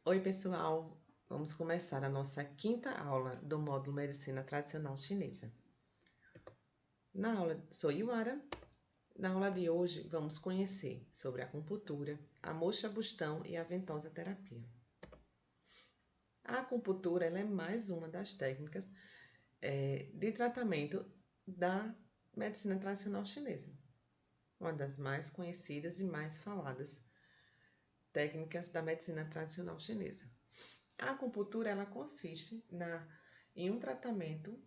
Oi, pessoal! Vamos começar a nossa quinta aula do módulo Medicina Tradicional Chinesa. Sou Yuara. Na aula de hoje, vamos conhecer sobre a acupuntura, a moxa-bustão e a ventosa terapia. A acupuntura ela é mais uma das técnicas de tratamento da medicina tradicional chinesa, uma das mais conhecidas e mais faladas técnicas da medicina tradicional chinesa. A acupuntura ela consiste em um tratamento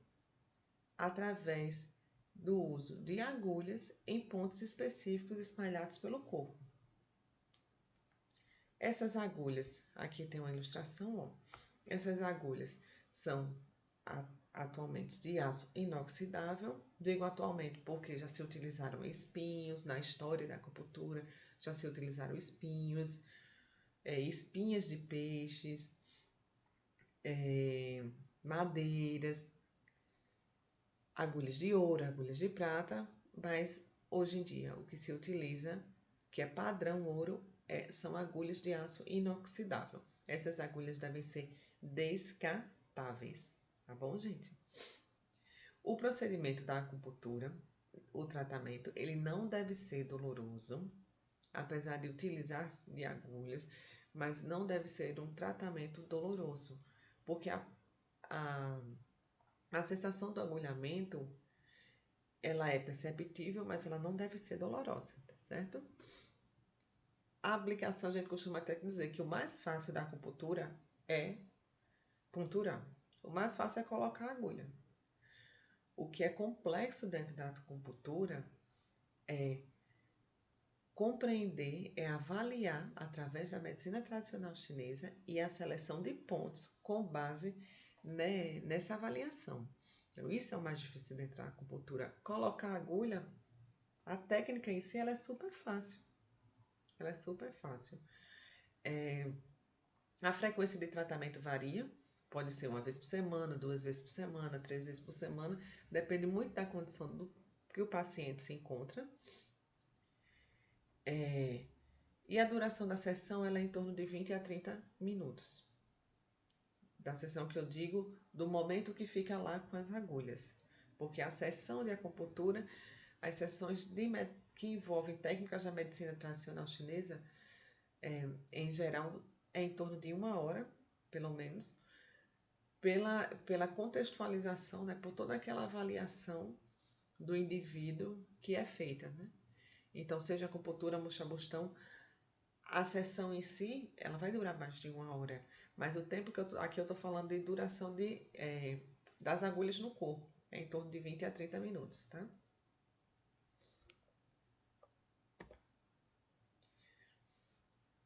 através do uso de agulhas em pontos específicos espalhados pelo corpo. Essas agulhas, aqui tem uma ilustração, ó. Essas agulhas são atualmente de aço inoxidável. Digo atualmente porque já se utilizaram espinhos na história da acupuntura, já se utilizaram espinhos, espinhas de peixes, madeiras, agulhas de ouro, agulhas de prata, mas hoje em dia o que se utiliza, que é padrão ouro, são agulhas de aço inoxidável. Essas agulhas devem ser descartáveis, tá bom, gente? O procedimento da acupuntura, o tratamento, ele não deve ser doloroso, apesar de utilizar de agulhas, mas não deve ser um tratamento doloroso, porque a sensação do agulhamento, ela é perceptível, mas ela não deve ser dolorosa, tá certo? A aplicação, a gente costuma até dizer que o mais fácil da acupuntura é punturar. O mais fácil é colocar a agulha. O que é complexo dentro da acupuntura é compreender, é avaliar, através da medicina tradicional chinesa, e a seleção de pontos com base nessa avaliação. Então, isso é o mais difícil dentro da acupuntura. Colocar a agulha, a técnica em si, ela é super fácil. Ela é super fácil. A frequência de tratamento varia. Pode ser uma vez por semana, 2 vezes por semana, 3 vezes por semana. Depende muito da condição que o paciente se encontra. E a duração da sessão ela é em torno de 20 a 30 minutos. Da sessão que eu digo, do momento que fica lá com as agulhas. Porque a sessão de acupuntura, as sessões que envolvem técnicas da medicina tradicional chinesa, em geral, é em torno de 1 hora, pelo menos, pela contextualização, né, por toda aquela avaliação do indivíduo que é feita, né? Então, seja acupuntura, moxa-bustão, a sessão em si, ela vai durar mais de 1 hora, mas o tempo que aqui eu tô falando de duração das agulhas no corpo, é em torno de 20 a 30 minutos, tá?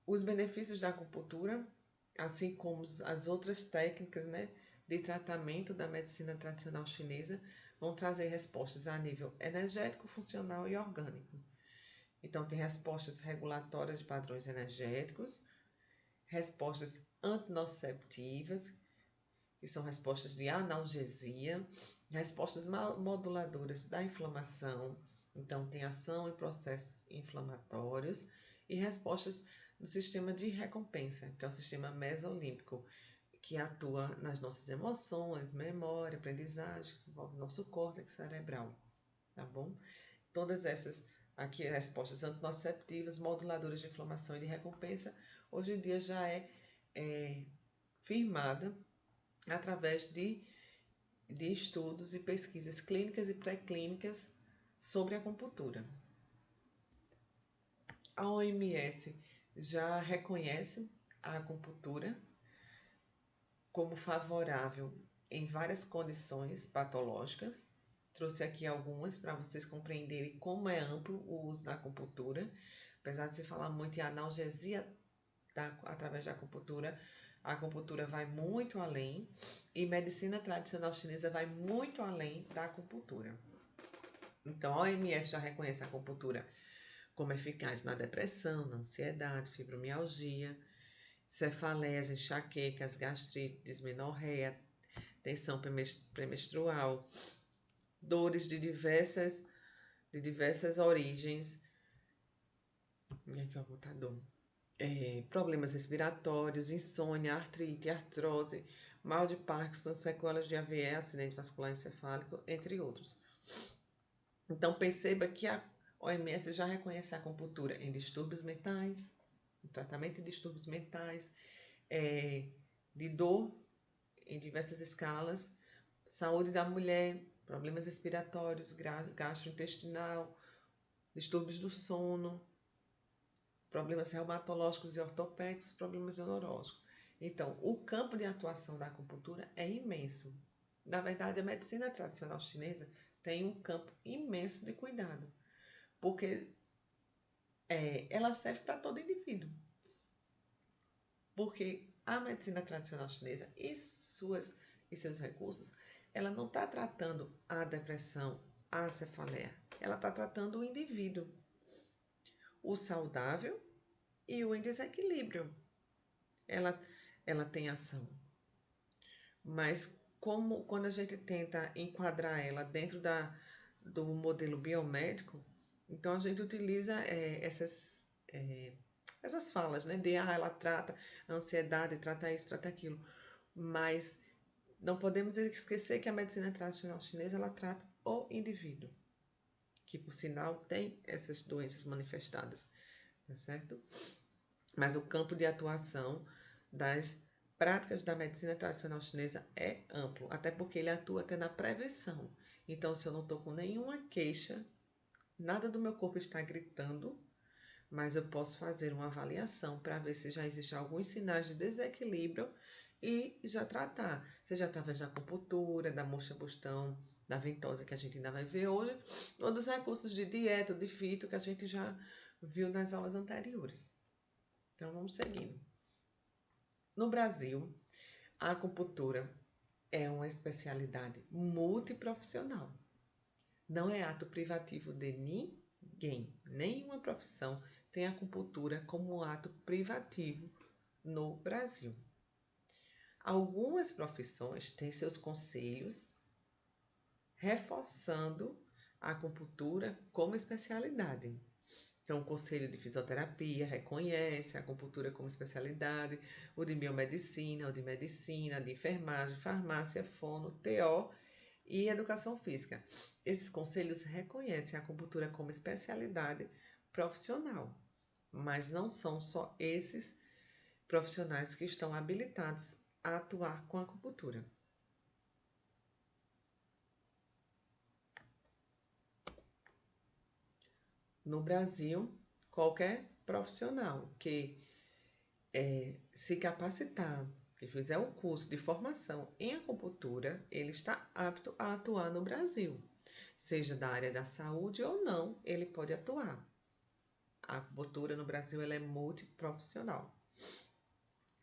Os benefícios da acupuntura, assim como as outras técnicas, né, de tratamento da medicina tradicional chinesa, vão trazer respostas a nível energético, funcional e orgânico. Então, tem respostas regulatórias de padrões energéticos, respostas antinociceptivas, que são respostas de analgesia, respostas moduladoras da inflamação, então tem ação em processos inflamatórios, e respostas do sistema de recompensa, que é o sistema mesolímbico, que atua nas nossas emoções, memória, aprendizagem, envolve nosso córtex cerebral, tá bom? Todas essas aqui respostas antinociceptivas, moduladoras de inflamação e de recompensa, hoje em dia já é firmada através de estudos e pesquisas clínicas e pré-clínicas sobre a acupuntura. A OMS já reconhece a acupuntura como favorável em várias condições patológicas. Trouxe aqui algumas para vocês compreenderem como é amplo o uso da acupuntura. Apesar de se falar muito em analgesia através da acupuntura, a acupuntura vai muito além e medicina tradicional chinesa vai muito além da acupuntura. Então, a OMS já reconhece a acupuntura como eficaz na depressão, na ansiedade, fibromialgia, cefaleias, enxaquecas, gastrite, dismenorreia, tensão premenstrual, dores de diversas origens. Aqui, ó, botar dor. problemas respiratórios, insônia, artrite, artrose, mal de Parkinson, sequelas de AVE, acidente vascular encefálico, entre outros. Então, perceba que a OMS já reconhece a acupuntura em distúrbios mentais, no tratamento de distúrbios mentais, de dor em diversas escalas, saúde da mulher, problemas respiratórios, gastrointestinal, distúrbios do sono, problemas reumatológicos e ortopédicos, problemas neurológicos. Então, o campo de atuação da acupuntura é imenso. Na verdade, a medicina tradicional chinesa tem um campo imenso de cuidado, porque ela serve para todo indivíduo. Porque a medicina tradicional chinesa e seus recursos, ela não está tratando a depressão, a cefaleia, ela está tratando o indivíduo, o saudável e o em desequilíbrio. Ela tem ação. Mas quando a gente tenta enquadrar ela dentro do modelo biomédico, então a gente utiliza essas falas, né? Ela trata a ansiedade, trata isso, trata aquilo. Mas não podemos esquecer que a medicina tradicional chinesa, ela trata o indivíduo, que por sinal tem essas doenças manifestadas, tá certo? Mas o campo de atuação das práticas da medicina tradicional chinesa é amplo, até porque ele atua até na prevenção. Então, se eu não estou com nenhuma queixa, nada do meu corpo está gritando, mas eu posso fazer uma avaliação para ver se já existem alguns sinais de desequilíbrio e já tratar, seja através da acupuntura, da moxa-bustão, da ventosa que a gente ainda vai ver hoje, ou dos recursos de dieta, de fito que a gente já viu nas aulas anteriores. Então, vamos seguindo. No Brasil, a acupuntura é uma especialidade multiprofissional. Não é ato privativo de ninguém. Nenhuma profissão tem acupuntura como um ato privativo no Brasil. Algumas profissões têm seus conselhos reforçando a acupuntura como especialidade. Então, o Conselho de Fisioterapia reconhece a acupuntura como especialidade, o de Biomedicina, o de Medicina, de Enfermagem, Farmácia, Fono, TO e Educação Física. Esses conselhos reconhecem a acupuntura como especialidade profissional, mas não são só esses profissionais que estão habilitados a atuar com a acupuntura. No Brasil, qualquer profissional que se capacitar, que fizer o curso de formação em acupuntura, ele está apto a atuar no Brasil. Seja da área da saúde ou não, ele pode atuar. A acupuntura no Brasil ela é multiprofissional.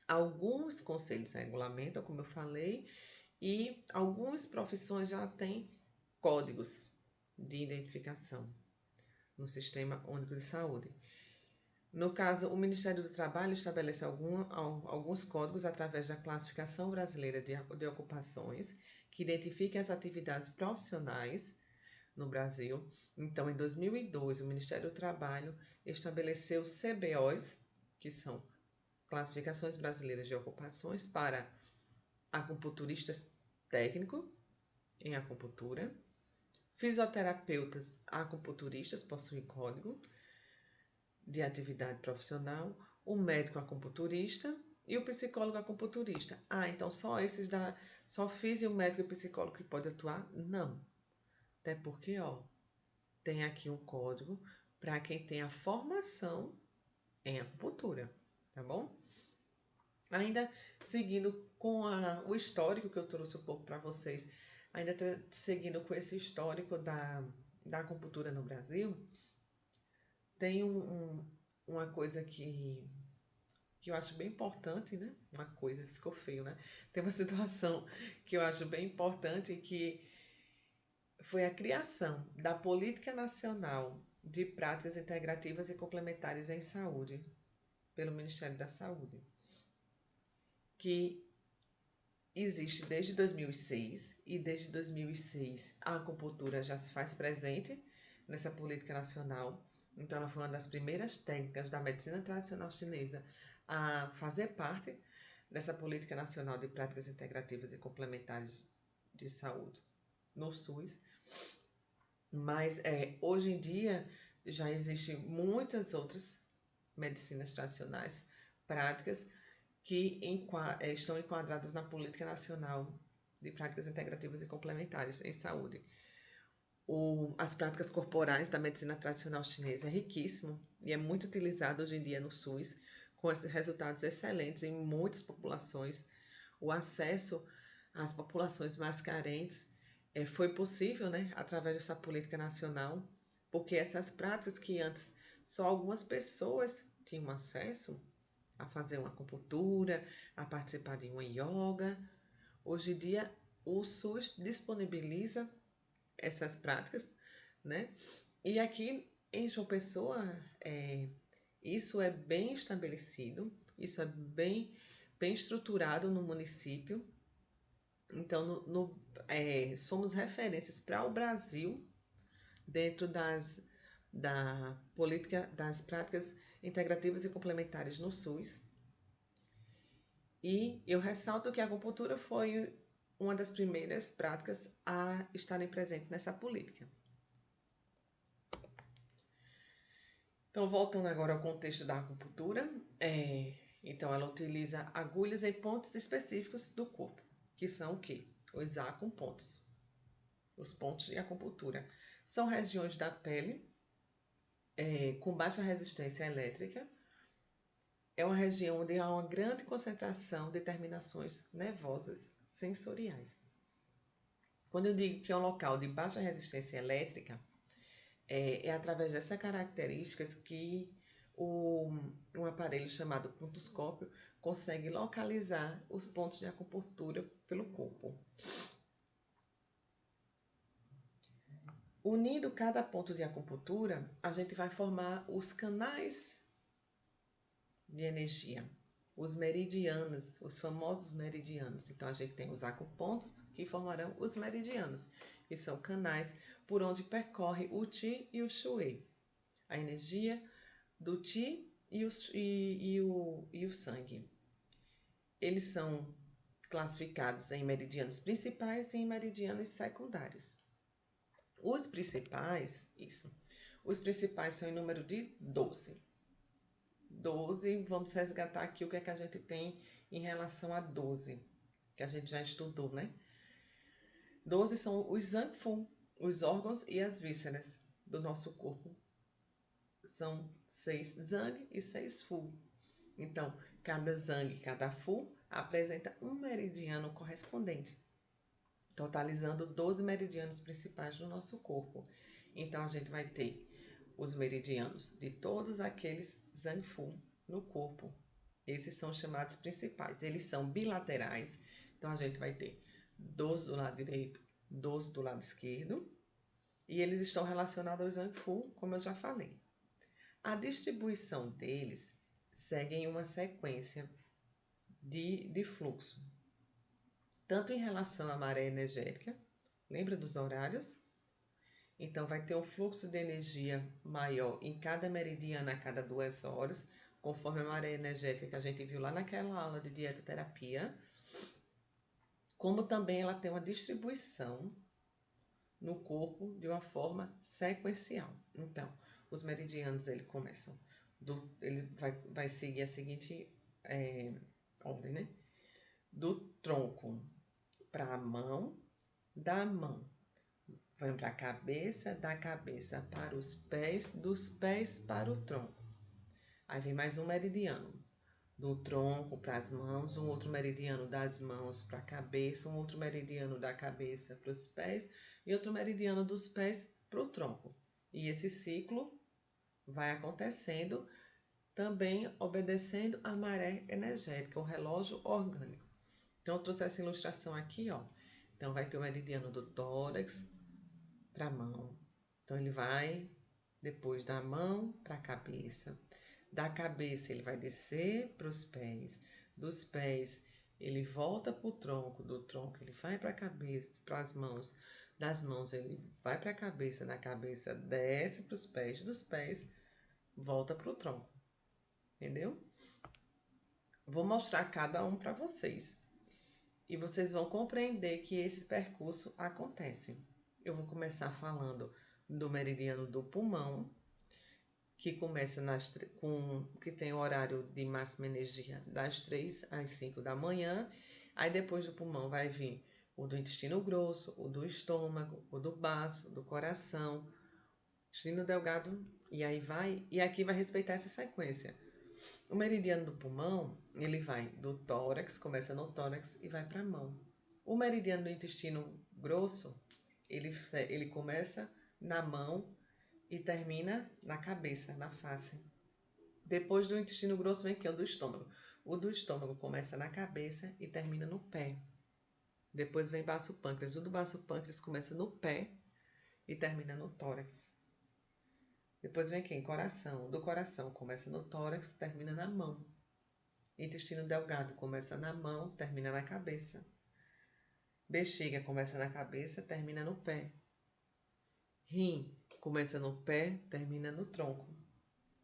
Alguns conselhos regulamentam, como eu falei, e algumas profissões já têm códigos de identificação no Sistema Único de Saúde. No caso, o Ministério do Trabalho estabelece alguns códigos através da Classificação Brasileira de Ocupações, que identifica as atividades profissionais no Brasil. Então, em 2002, o Ministério do Trabalho estabeleceu CBOs, que são Classificações Brasileiras de Ocupações, para acupunturistas técnicos em acupuntura, fisioterapeutas acupunturistas possuem código de atividade profissional, o médico acupunturista e o psicólogo acupunturista. Então só fisio, médico e psicólogo que pode atuar? Não. Até porque, tem aqui um código para quem tem a formação em acupuntura, tá bom? Ainda seguindo com o histórico que eu trouxe um pouco para vocês, ainda seguindo com esse histórico da acupuntura no Brasil, tem uma coisa que eu acho bem importante, né? Uma coisa, ficou feio, né? Tem uma situação que eu acho bem importante que foi a criação da Política Nacional de Práticas Integrativas e Complementares em Saúde, pelo Ministério da Saúde, que existe desde 2006 e desde 2006 a acupuntura já se faz presente nessa política nacional. Então, ela foi uma das primeiras técnicas da medicina tradicional chinesa a fazer parte dessa política nacional de práticas integrativas e complementares de saúde no SUS. Mas hoje em dia já existem muitas outras medicinas tradicionais, práticas, que estão enquadradas na Política Nacional de Práticas Integrativas e Complementares em Saúde. As práticas corporais da medicina tradicional chinesa é riquíssimo e é muito utilizado hoje em dia no SUS, com esses resultados excelentes em muitas populações. O acesso às populações mais carentes foi possível, né, através dessa política nacional, porque essas práticas que antes só algumas pessoas tinham acesso a fazer uma acupuntura, a participar de uma yoga, hoje em dia o SUS disponibiliza essas práticas, né? E aqui em João Pessoa, isso é bem estabelecido, isso é bem estruturado no município. Então, somos referências para o Brasil dentro da política das práticas integrativas e complementares no SUS. E eu ressalto que a acupuntura foi uma das primeiras práticas a estarem presentes nessa política. Então, voltando agora ao contexto da acupuntura, então ela utiliza agulhas em pontos específicos do corpo, que são o quê? Os acupontos. Os pontos de acupuntura são regiões da pele com baixa resistência elétrica. É uma região onde há uma grande concentração de terminações nervosas sensoriais. Quando eu digo que é um local de baixa resistência elétrica, é através dessas características que um aparelho chamado puntoscópio consegue localizar os pontos de acupuntura pelo corpo. Unindo cada ponto de acupuntura, a gente vai formar os canais de energia, os meridianos, os famosos meridianos. Então, a gente tem os acupontos que formarão os meridianos, que são canais por onde percorre o Qi e o Shui, a energia do Qi e o sangue. Eles são classificados em meridianos principais e em meridianos secundários. Os principais são em número de 12. 12, vamos resgatar aqui o que é que a gente tem em relação a 12, que a gente já estudou, né? 12 são os Zangfu, os órgãos e as vísceras do nosso corpo. São 6 Zang e 6 Fu. Então, cada Zang e cada Fu apresenta um meridiano correspondente, totalizando 12 meridianos principais do nosso corpo. Então, a gente vai ter os meridianos de todos aqueles Zangfu no corpo. Esses são chamados principais. Eles são bilaterais. Então, a gente vai ter 12 do lado direito, 12 do lado esquerdo. E eles estão relacionados aos Zangfu, como eu já falei. A distribuição deles segue em uma sequência de fluxo. Tanto em relação à maré energética, lembra dos horários? Então, vai ter um fluxo de energia maior em cada meridiano a cada 2 horas, conforme a maré energética que a gente viu lá naquela aula de dietoterapia. Como também ela tem uma distribuição no corpo de uma forma sequencial. Então, os meridianos, ele vai seguir a seguinte ordem, né? Do tronco para a mão, da mão vem para a cabeça, da cabeça para os pés, dos pés para o tronco. Aí vem mais um meridiano, do tronco para as mãos, um outro meridiano das mãos para a cabeça, um outro meridiano da cabeça para os pés e outro meridiano dos pés para o tronco. E esse ciclo vai acontecendo também obedecendo a maré energética, o relógio orgânico. Então, eu trouxe essa ilustração aqui, ó. Então, vai ter o meridiano do tórax para a mão. Então, ele vai depois da mão para a cabeça. Da cabeça, ele vai descer para os pés. Dos pés, ele volta para o tronco, do tronco ele vai para a cabeça, para as mãos, das mãos ele vai para a cabeça, da cabeça desce para os pés, dos pés volta para o tronco, entendeu? Vou mostrar cada um para vocês e vocês vão compreender que esse percurso acontece. Eu vou começar falando do meridiano do pulmão, que começa que tem o horário de máxima energia das 3 às 5 da manhã. Aí depois do pulmão vai vir o do intestino grosso, o do estômago, o do baço, do coração, intestino delgado, e aí vai, e aqui vai respeitar essa sequência. O meridiano do pulmão, ele vai do tórax, começa no tórax e vai para a mão. O meridiano do intestino grosso, ele começa na mão e termina na cabeça, na face. Depois do intestino grosso vem aqui o do estômago. O do estômago começa na cabeça e termina no pé. Depois vem baço pâncreas. O do baço pâncreas começa no pé e termina no tórax. Depois vem aqui coração. O do coração começa no tórax, termina na mão. Intestino delgado começa na mão, termina na cabeça. Bexiga começa na cabeça, termina no pé. Rim começa no pé, termina no tronco.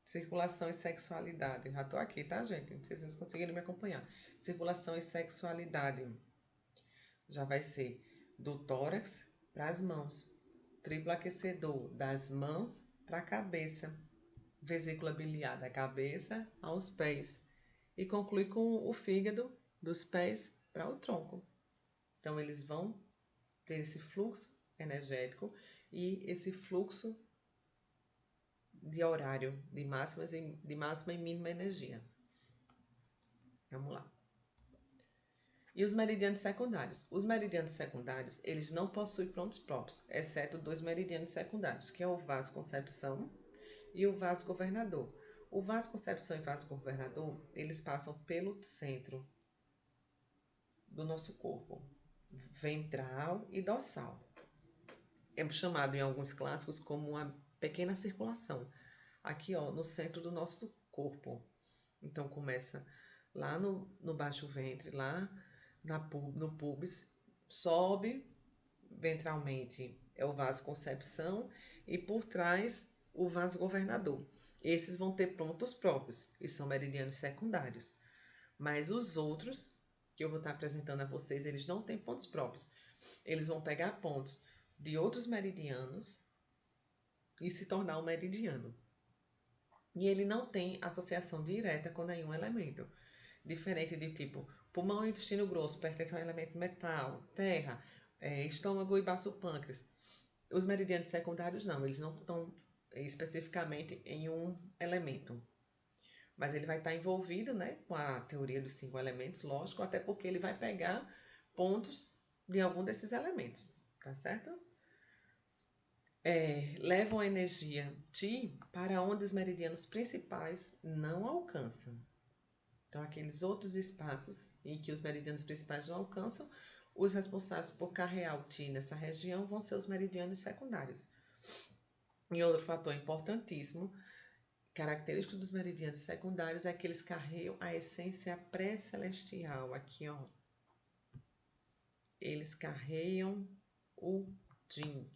Circulação e sexualidade. Já tô aqui, tá, gente? Não sei se vocês conseguiram me acompanhar. Circulação e sexualidade. Já vai ser do tórax para as mãos. Triplo aquecedor das mãos para a cabeça. Vesícula biliar da cabeça aos pés. E conclui com o fígado dos pés para o tronco. Então, eles vão ter esse fluxo energético e esse fluxo de horário de máxima e mínima energia. Vamos lá. E os meridianos secundários? Os meridianos secundários, eles não possuem pontos próprios, exceto 2 meridianos secundários, que é o vaso concepção e o vaso governador. O vaso concepção e vaso governador, eles passam pelo centro do nosso corpo, ventral e dorsal. É chamado em alguns clássicos como uma pequena circulação, aqui ó, no centro do nosso corpo. Então começa lá no baixo ventre, lá no pubis, sobe ventralmente é o vaso concepção e por trás o vaso governador. Esses vão ter pontos próprios e são meridianos secundários. Mas os outros que eu vou estar apresentando a vocês, eles não têm pontos próprios. Eles vão pegar pontos de outros meridianos e se tornar um meridiano. E ele não tem associação direta com nenhum elemento. Diferente de tipo pulmão e intestino grosso pertencem ao elemento metal, terra, estômago e baço pâncreas. Os meridianos secundários não, eles não estão especificamente em um elemento. Mas ele vai estar envolvido, né, com a teoria dos 5 elementos, lógico, até porque ele vai pegar pontos de algum desses elementos, tá certo? Levam a energia Ti para onde os meridianos principais não alcançam. Então, aqueles outros espaços em que os meridianos principais não alcançam, os responsáveis por carregar o Ti nessa região vão ser os meridianos secundários. E outro fator importantíssimo, característico dos meridianos secundários, é que eles carregam a essência pré-celestial. Aqui, ó. Eles carregam o Jin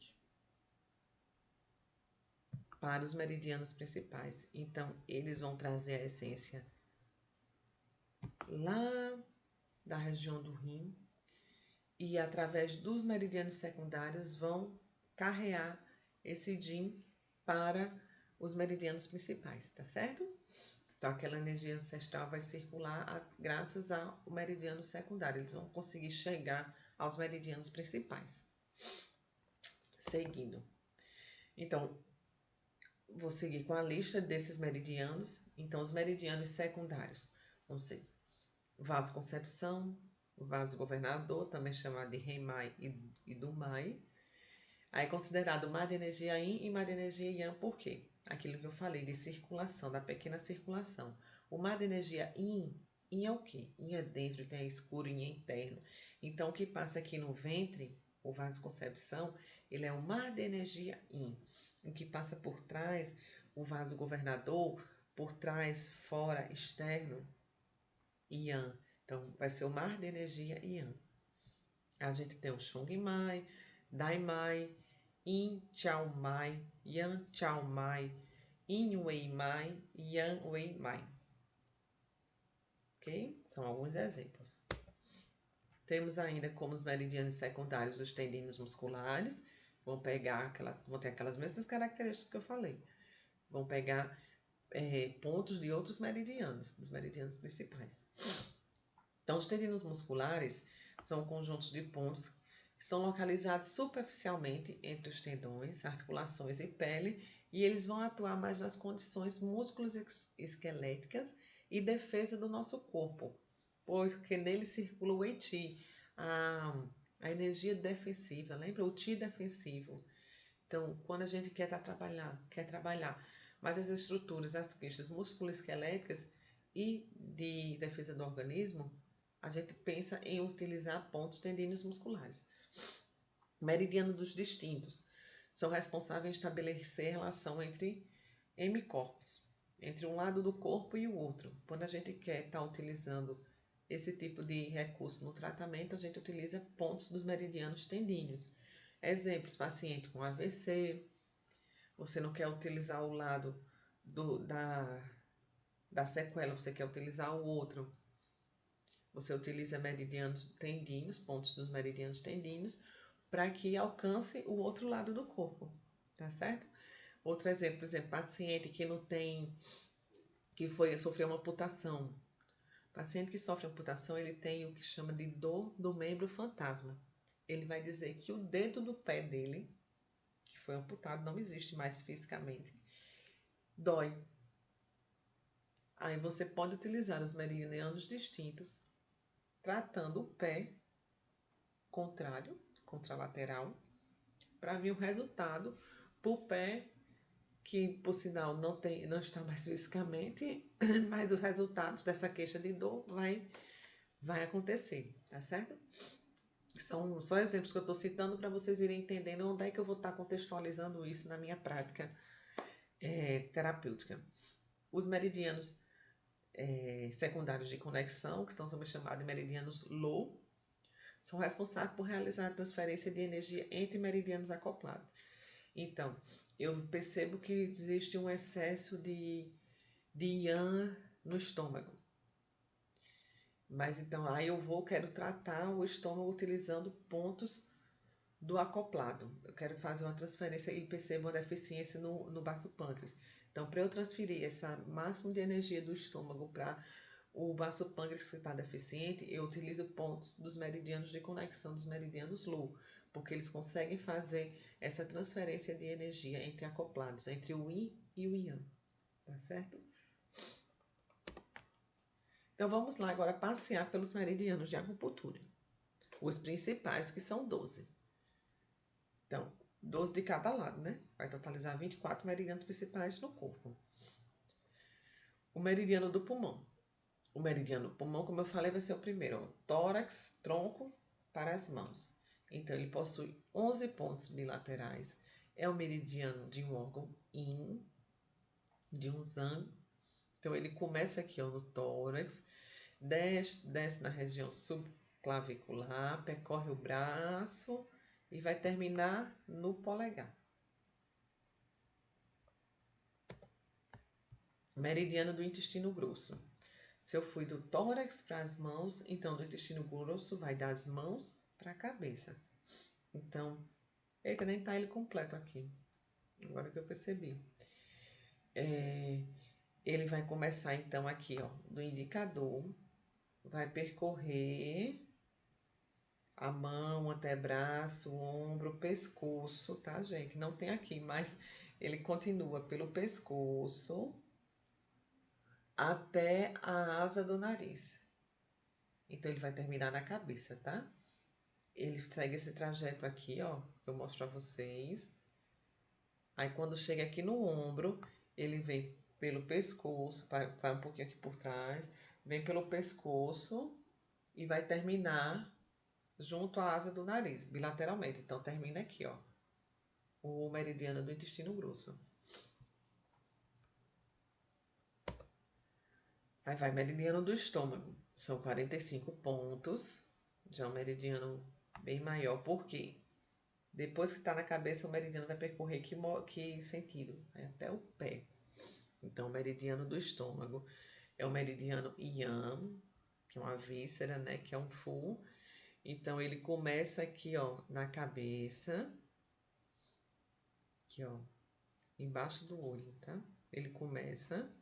para os meridianos principais. Então, eles vão trazer a essência lá da região do rim e através dos meridianos secundários vão carrear esse Jin para os meridianos principais, tá certo? Então, aquela energia ancestral vai circular graças ao meridiano secundário. Eles vão conseguir chegar aos meridianos principais. Seguindo. Então, vou seguir com a lista desses meridianos. Então, os meridianos secundários vão ser vaso concepção, vaso governador, também chamado de Rei-Mai e do Mai. Aí é considerado mar de energia Yin e mar de energia Yang, por quê? Aquilo que eu falei de circulação, da pequena circulação. O mar de energia Yin é o quê? Yin é dentro, Yin é escuro, Yin é interno. Então, o que passa aqui no ventre, o vaso concepção, ele é o mar de energia Yin. O que passa por trás, o vaso governador, por trás, fora, externo, Yang. Então, vai ser o mar de energia Yang. A gente tem o Chong Mai, Dai Mai, Yin Chao Mai, Yang Chao Mai, Yin Wei Mai e Yang Wei Mai. Ok? São alguns exemplos. Temos ainda como os meridianos secundários os tendíneos musculares. Vão ter aquelas mesmas características que eu falei. Vão pegar pontos de outros meridianos, dos meridianos principais. Então, os tendíneos musculares são conjuntos de pontos que estão localizados superficialmente entre os tendões, articulações e pele, e eles vão atuar mais nas condições músculos esqueléticas e defesa do nosso corpo, porque nele circula o Qi, a energia defensiva, lembra? O Qi defensivo. Então, quando a gente quer trabalhar mais as estruturas, as queixas musculoesqueléticas e de defesa do organismo, a gente pensa em utilizar pontos tendíneos musculares. Meridiano dos distintos são responsáveis em estabelecer relação entre hemicorpos, entre um lado do corpo e o outro. Quando a gente quer estar utilizando esse tipo de recurso no tratamento, a gente utiliza pontos dos meridianos tendíneos. Exemplos: paciente com AVC, você não quer utilizar o lado da sequela, você quer utilizar o outro. Você utiliza meridianos tendíneos, pontos dos meridianos tendíneos, para que alcance o outro lado do corpo, tá certo? Outro exemplo, por exemplo, paciente que não tem, sofreu uma amputação. Paciente que sofre amputação, ele tem o que chama de dor do membro fantasma. Ele vai dizer que o dedo do pé dele, que foi amputado, não existe mais fisicamente, dói. Aí você pode utilizar os meridianos distintos, tratando o pé contrário, contralateral, para vir um resultado para o pé, que por sinal não está mais fisicamente, mas os resultados dessa queixa de dor vai acontecer, tá certo? São só exemplos que eu estou citando para vocês irem entendendo onde é que eu vou estar contextualizando isso na minha prática terapêutica. Os meridianos secundários de conexão, que estão também chamados de meridianos low, são responsáveis por realizar a transferência de energia entre meridianos acoplados. Então, eu percebo que existe um excesso de yang no estômago. Mas então, aí quero tratar o estômago utilizando pontos do acoplado. Eu quero fazer uma transferência e percebo uma deficiência no baço pâncreas. Então, para eu transferir essa máximo de energia do estômago para o baço pâncreas que está deficiente, eu utilizo pontos dos meridianos de conexão, dos meridianos Lu, porque eles conseguem fazer essa transferência de energia entre acoplados, entre o Yin e o Yang, tá certo? Então, vamos lá agora passear pelos meridianos de acupuntura. Os principais, que são 12. Então, 12 de cada lado, né? Vai totalizar 24 meridianos principais no corpo. O meridiano do pulmão. O meridiano do pulmão, como eu falei, vai ser o primeiro. Ó, tórax, tronco, para as mãos. Então, ele possui 11 pontos bilaterais. É o meridiano de um órgão yin, de um zang. Então, ele começa aqui, ó, no tórax, desce na região subclavicular, percorre o braço e vai terminar no polegar. Meridiano do intestino grosso. Se eu fui do tórax para as mãos, então do intestino grosso vai das mãos para a cabeça. Então, eita, nem tá ele completo aqui. Agora que eu percebi. Ele vai começar então aqui, ó, do indicador, vai percorrer a mão, antebraço, ombro, pescoço, tá, gente? Não tem aqui, mas ele continua pelo pescoço até a asa do nariz. Então, ele vai terminar na cabeça, tá? Ele segue esse trajeto aqui, ó, que eu mostro a vocês. Aí, quando chega aqui no ombro, ele vem pelo pescoço, vai um pouquinho aqui por trás, vem pelo pescoço e vai terminar junto à asa do nariz, bilateralmente. Então, termina aqui, ó, o meridiano do intestino grosso. Aí vai meridiano do estômago. São 45 pontos. Já é um meridiano bem maior. Por quê? Depois que tá na cabeça, o meridiano vai percorrer que sentido? Vai até o pé. Então, o meridiano do estômago é o meridiano Yang, que é uma víscera, né? Que é um fu. Então, ele começa aqui, ó, na cabeça. Aqui, ó, embaixo do olho, tá? Ele começa,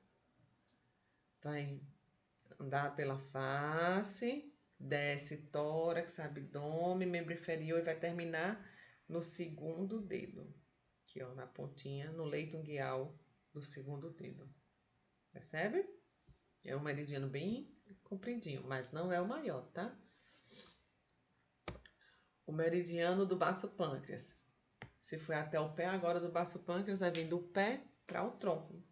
vai andar pela face, desce tórax, abdômen, membro inferior e vai terminar no segundo dedo. Aqui, ó, na pontinha, no leito unguial do segundo dedo. Percebe? É um meridiano bem compridinho, mas não é o maior, tá? O meridiano do baço pâncreas. Se foi até o pé, agora do baço pâncreas vai vir do pé para o tronco.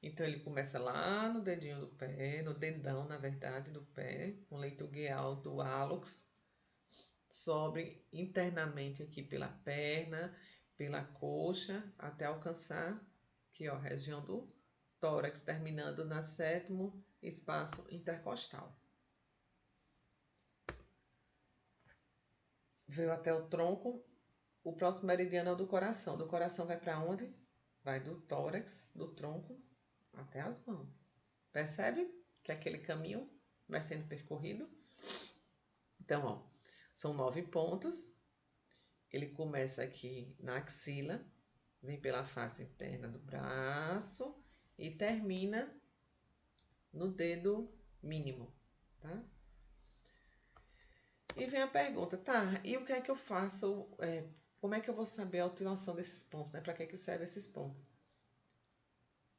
Então, ele começa lá no dedinho do pé, no dedão, na verdade, do pé, no leito unguial do hálux, sobe internamente aqui pela perna, pela coxa, até alcançar aqui, ó, região do tórax, terminando na sétimo espaço intercostal. Veio até o tronco, o próximo meridiano é o do coração. Do coração vai para onde? Vai do tórax, do tronco, até as mãos. Percebe que aquele caminho vai sendo percorrido? Então, ó, são 9 pontos. Ele começa aqui na axila, vem pela face interna do braço e termina no dedo mínimo, tá? E vem a pergunta, tá, e o que é que eu faço, como é que eu vou saber a utilização desses pontos, né? Para que servem esses pontos?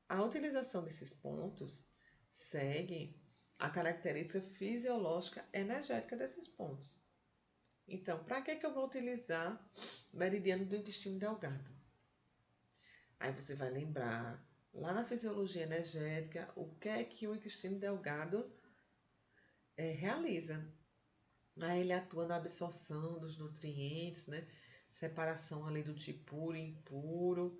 A utilização desses pontos segue a característica fisiológica energética desses pontos. Então, para que eu vou utilizar meridiano do intestino delgado? Aí você vai lembrar, lá na fisiologia energética, o que é que o intestino delgado realiza. Aí ele atua na absorção dos nutrientes, né? Separação ali do de puro e impuro.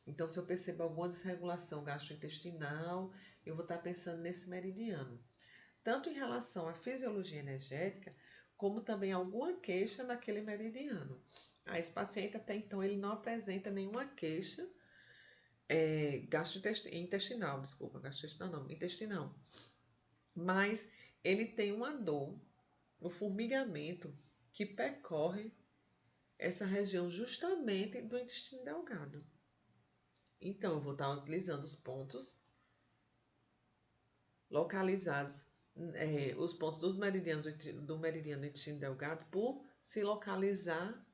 Então, se eu percebo alguma desregulação gastrointestinal, eu vou estar pensando nesse meridiano. Tanto em relação à fisiologia energética, como também alguma queixa naquele meridiano. Aí, esse paciente até então ele não apresenta nenhuma queixa gastrointestinal, desculpa, gastrointestinal não, intestinal. Mas ele tem uma dor, um formigamento que percorre essa região justamente do intestino delgado. Então, eu vou estar utilizando os pontos localizados, os pontos dos meridianos do meridiano do intestino delgado, por se localizar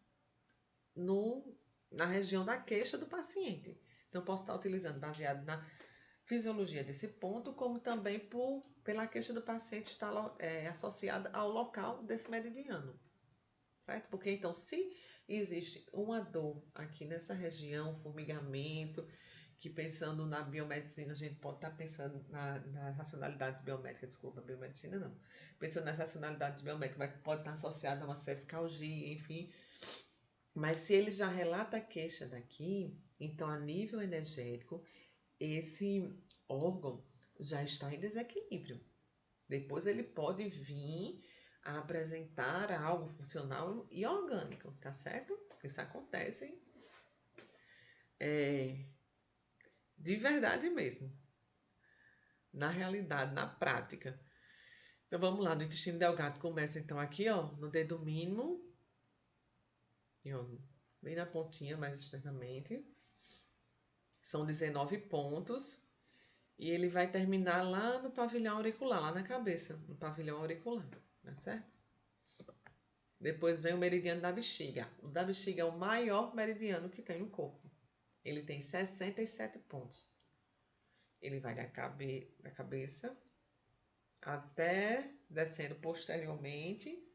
na região da queixa do paciente. Então, posso estar utilizando baseado na fisiologia desse ponto, como também pela queixa do paciente estar associada ao local desse meridiano. Certo? Porque, então, se existe uma dor aqui nessa região, formigamento, que pensando na biomedicina, a gente pode estar pensando nas racionalidades biomédicas, desculpa, biomedicina não. Pensando nas racionalidades biomédicas, pode estar associada a uma cervicalgia, enfim. Mas se ele já relata a queixa daqui, então a nível energético, esse órgão já está em desequilíbrio. Depois ele pode vir a apresentar algo funcional e orgânico, tá certo? Isso acontece de verdade mesmo, na realidade, na prática. Então vamos lá, no intestino delgado começa então aqui, ó, no dedo mínimo, e, ó, bem na pontinha, mais externamente. São 19 pontos. E ele vai terminar lá no pavilhão auricular, lá na cabeça, no pavilhão auricular, tá certo? Depois vem o meridiano da bexiga. O da bexiga é o maior meridiano que tem no corpo. Ele tem 67 pontos. Ele vai da cabeça até, descendo posteriormente,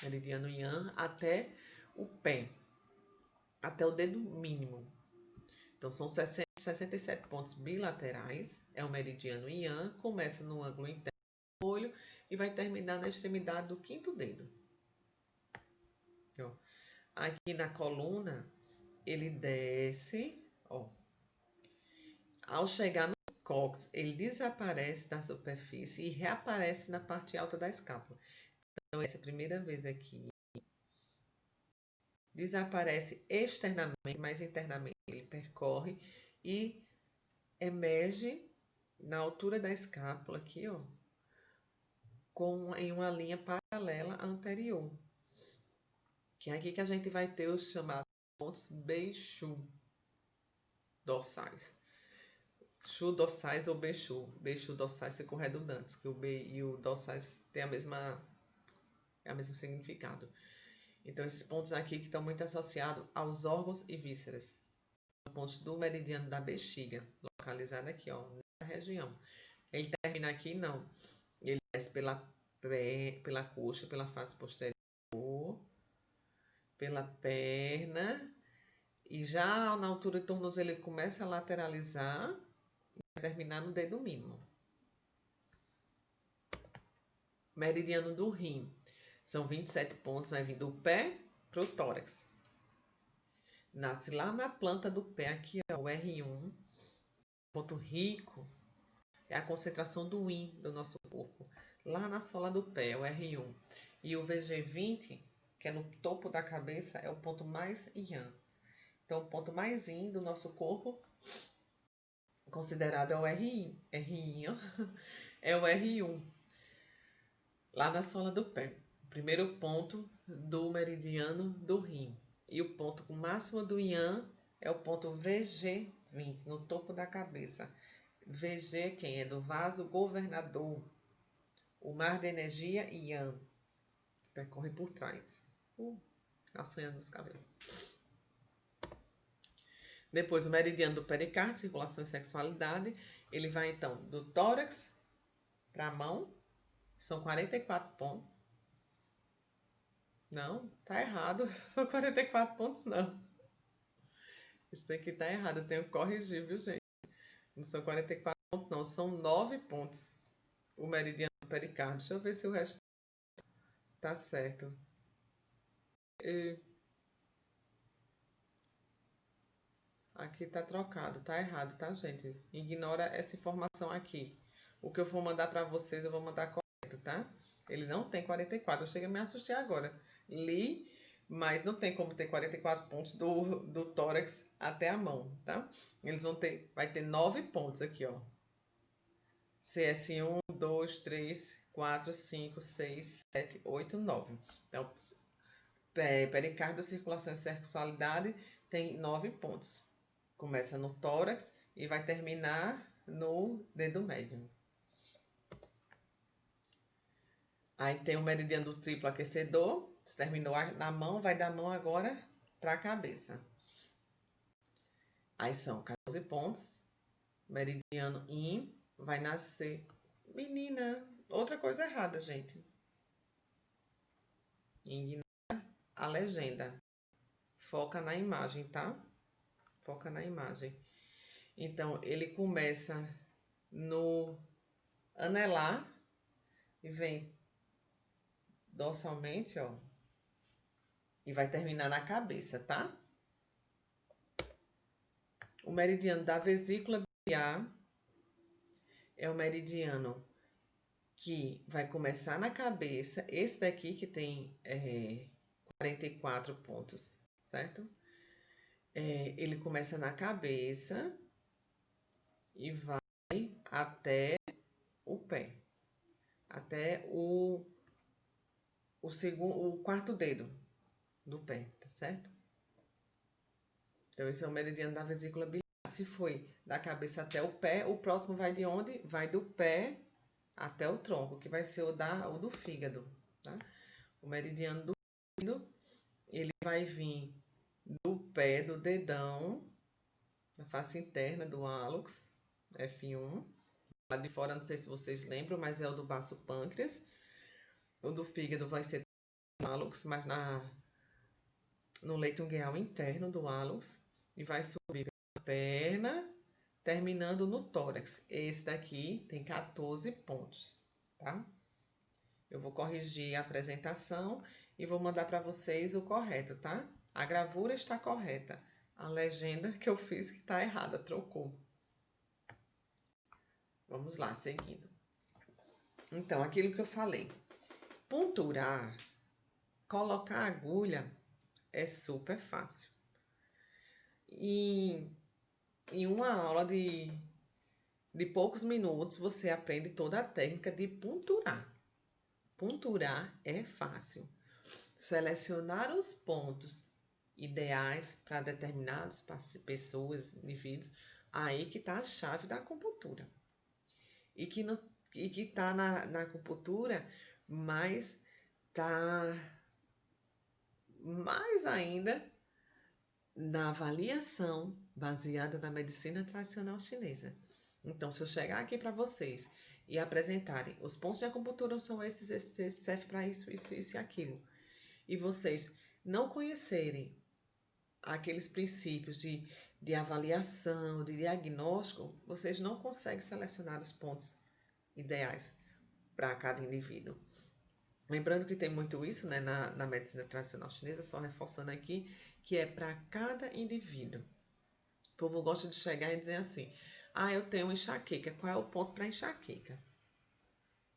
meridiano Yang, até o pé, até o dedo mínimo. Então, são 67 pontos bilaterais. É o meridiano Yang, começa no ângulo interno do olho e vai terminar na extremidade do quinto dedo. Ó. Aqui na coluna, ele desce, ó. Ao chegar no cóccix, ele desaparece da superfície e reaparece na parte alta da escápula. Então, essa é a primeira vez aqui. Desaparece externamente, mas internamente ele percorre e emerge na altura da escápula aqui, ó, em uma linha paralela à anterior. Que é aqui que a gente vai ter os chamados pontos Beichu dorsais. Chu dorsais ou Beichu. Beichu dorsais ficam redundantes, que o B e o dorsais têm o mesmo significado. Então, esses pontos aqui que estão muito associados aos órgãos e vísceras. São pontos do meridiano da bexiga, localizado aqui, ó, nessa região. Ele termina aqui? Não. Ele desce pela coxa, pela face posterior, pela perna, e já na altura do tornozelo ele começa a lateralizar e vai terminar no dedo mínimo. Meridiano do rim. São 27 pontos, vai vir do pé para o tórax. Nasce lá na planta do pé, aqui, ó, o R1. Ponto rico é a concentração do yin do nosso corpo. Lá na sola do pé, o R1. E o VG20, que é no topo da cabeça, é o ponto mais yang. Então, o ponto mais yin do nosso corpo, considerado é o R1. É o R1. Lá na sola do pé. Primeiro ponto do meridiano do rim. E o ponto máximo do yang é o ponto VG20, no topo da cabeça. VG, quem é do vaso governador. O mar de energia yang. Percorre por trás. Assanhando os cabelos. Depois, o meridiano do pericárdio, circulação e sexualidade. Ele vai, então, do tórax para a mão. São 44 pontos. Não, tá errado. 44 pontos, não. Isso daqui tá errado. Eu tenho que corrigir, viu, gente? Não são 44 pontos, não. São 9 pontos. O meridiano do pericárdio. Deixa eu ver se o resto tá certo. Aqui tá trocado, tá errado, tá, gente? Ignora essa informação aqui. O que eu vou mandar para vocês, eu vou mandar correto, tá? Ele não tem 44. Eu cheguei a me assustar agora. Li, mas não tem como ter 44 pontos do tórax até a mão, tá? Vai ter 9 pontos aqui, ó. CS1, 2, 3, 4, 5, 6, 7, 8, 9. Então, pericárdio, circulação e sexualidade tem 9 pontos. Começa no tórax e vai terminar no dedo médio. Aí tem o meridiano do triplo aquecedor. Se terminou na mão, vai da mão agora para a cabeça. Aí são 14 pontos. Meridiano Yin vai nascer. Menina, outra coisa errada, gente. Ignora a legenda. Foca na imagem, tá? Foca na imagem. Então, ele começa no anelar e vem dorsalmente, ó. E vai terminar na cabeça, tá? O meridiano da vesícula biliar é o meridiano que vai começar na cabeça. Esse daqui que tem 44 pontos, certo? Ele começa na cabeça e vai até o pé. Até o quarto dedo do pé, tá certo? Então, esse é o meridiano da vesícula biliar. Se foi da cabeça até o pé, o próximo vai de onde? Vai do pé até o tronco, que vai ser o do fígado, tá? O meridiano do fígado, ele vai vir do pé, do dedão, na face interna do hálux, F1. Lá de fora, não sei se vocês lembram, mas é o do baço pâncreas. O do fígado vai ser do hálux, mas no leito ungueal interno do hálux. E vai subir pela perna, terminando no tórax. Esse daqui tem 14 pontos, tá? Eu vou corrigir a apresentação e vou mandar para vocês o correto, tá? A gravura está correta. A legenda que eu fiz que está errada, trocou. Vamos lá, seguindo. Então, aquilo que eu falei. Ponturar, colocar agulha é super fácil. E em uma aula de poucos minutos, você aprende toda a técnica de ponturar. Ponturar é fácil. Selecionar os pontos ideais para determinadas pessoas, indivíduos, aí que está a chave da acupuntura. E que no, e que está na acupuntura, mas está mais ainda na avaliação baseada na medicina tradicional chinesa. Então, se eu chegar aqui para vocês e apresentarem os pontos de acupuntura são esses serve para isso e aquilo, e vocês não conhecerem aqueles princípios de avaliação, de diagnóstico, vocês não conseguem selecionar os pontos ideais para cada indivíduo. Lembrando que tem muito isso, né, na medicina tradicional chinesa, só reforçando aqui, que é para cada indivíduo. O povo gosta de chegar e dizer assim: ah, eu tenho enxaqueca, qual é o ponto para enxaqueca?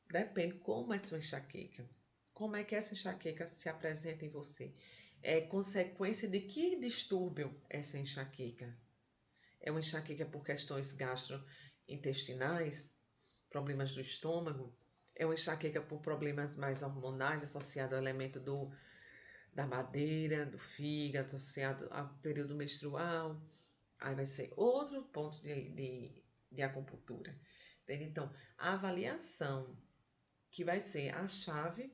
Depende como é sua enxaqueca. Como é que essa enxaqueca se apresenta em você? É consequência de que distúrbio essa enxaqueca? É uma enxaqueca por questões gastrointestinais, problemas do estômago? É uma enxaqueca por problemas mais hormonais associados ao elemento da madeira, do fígado, associado ao período menstrual? Aí vai ser outro ponto de acupuntura. Entende? Então, a avaliação que vai ser a chave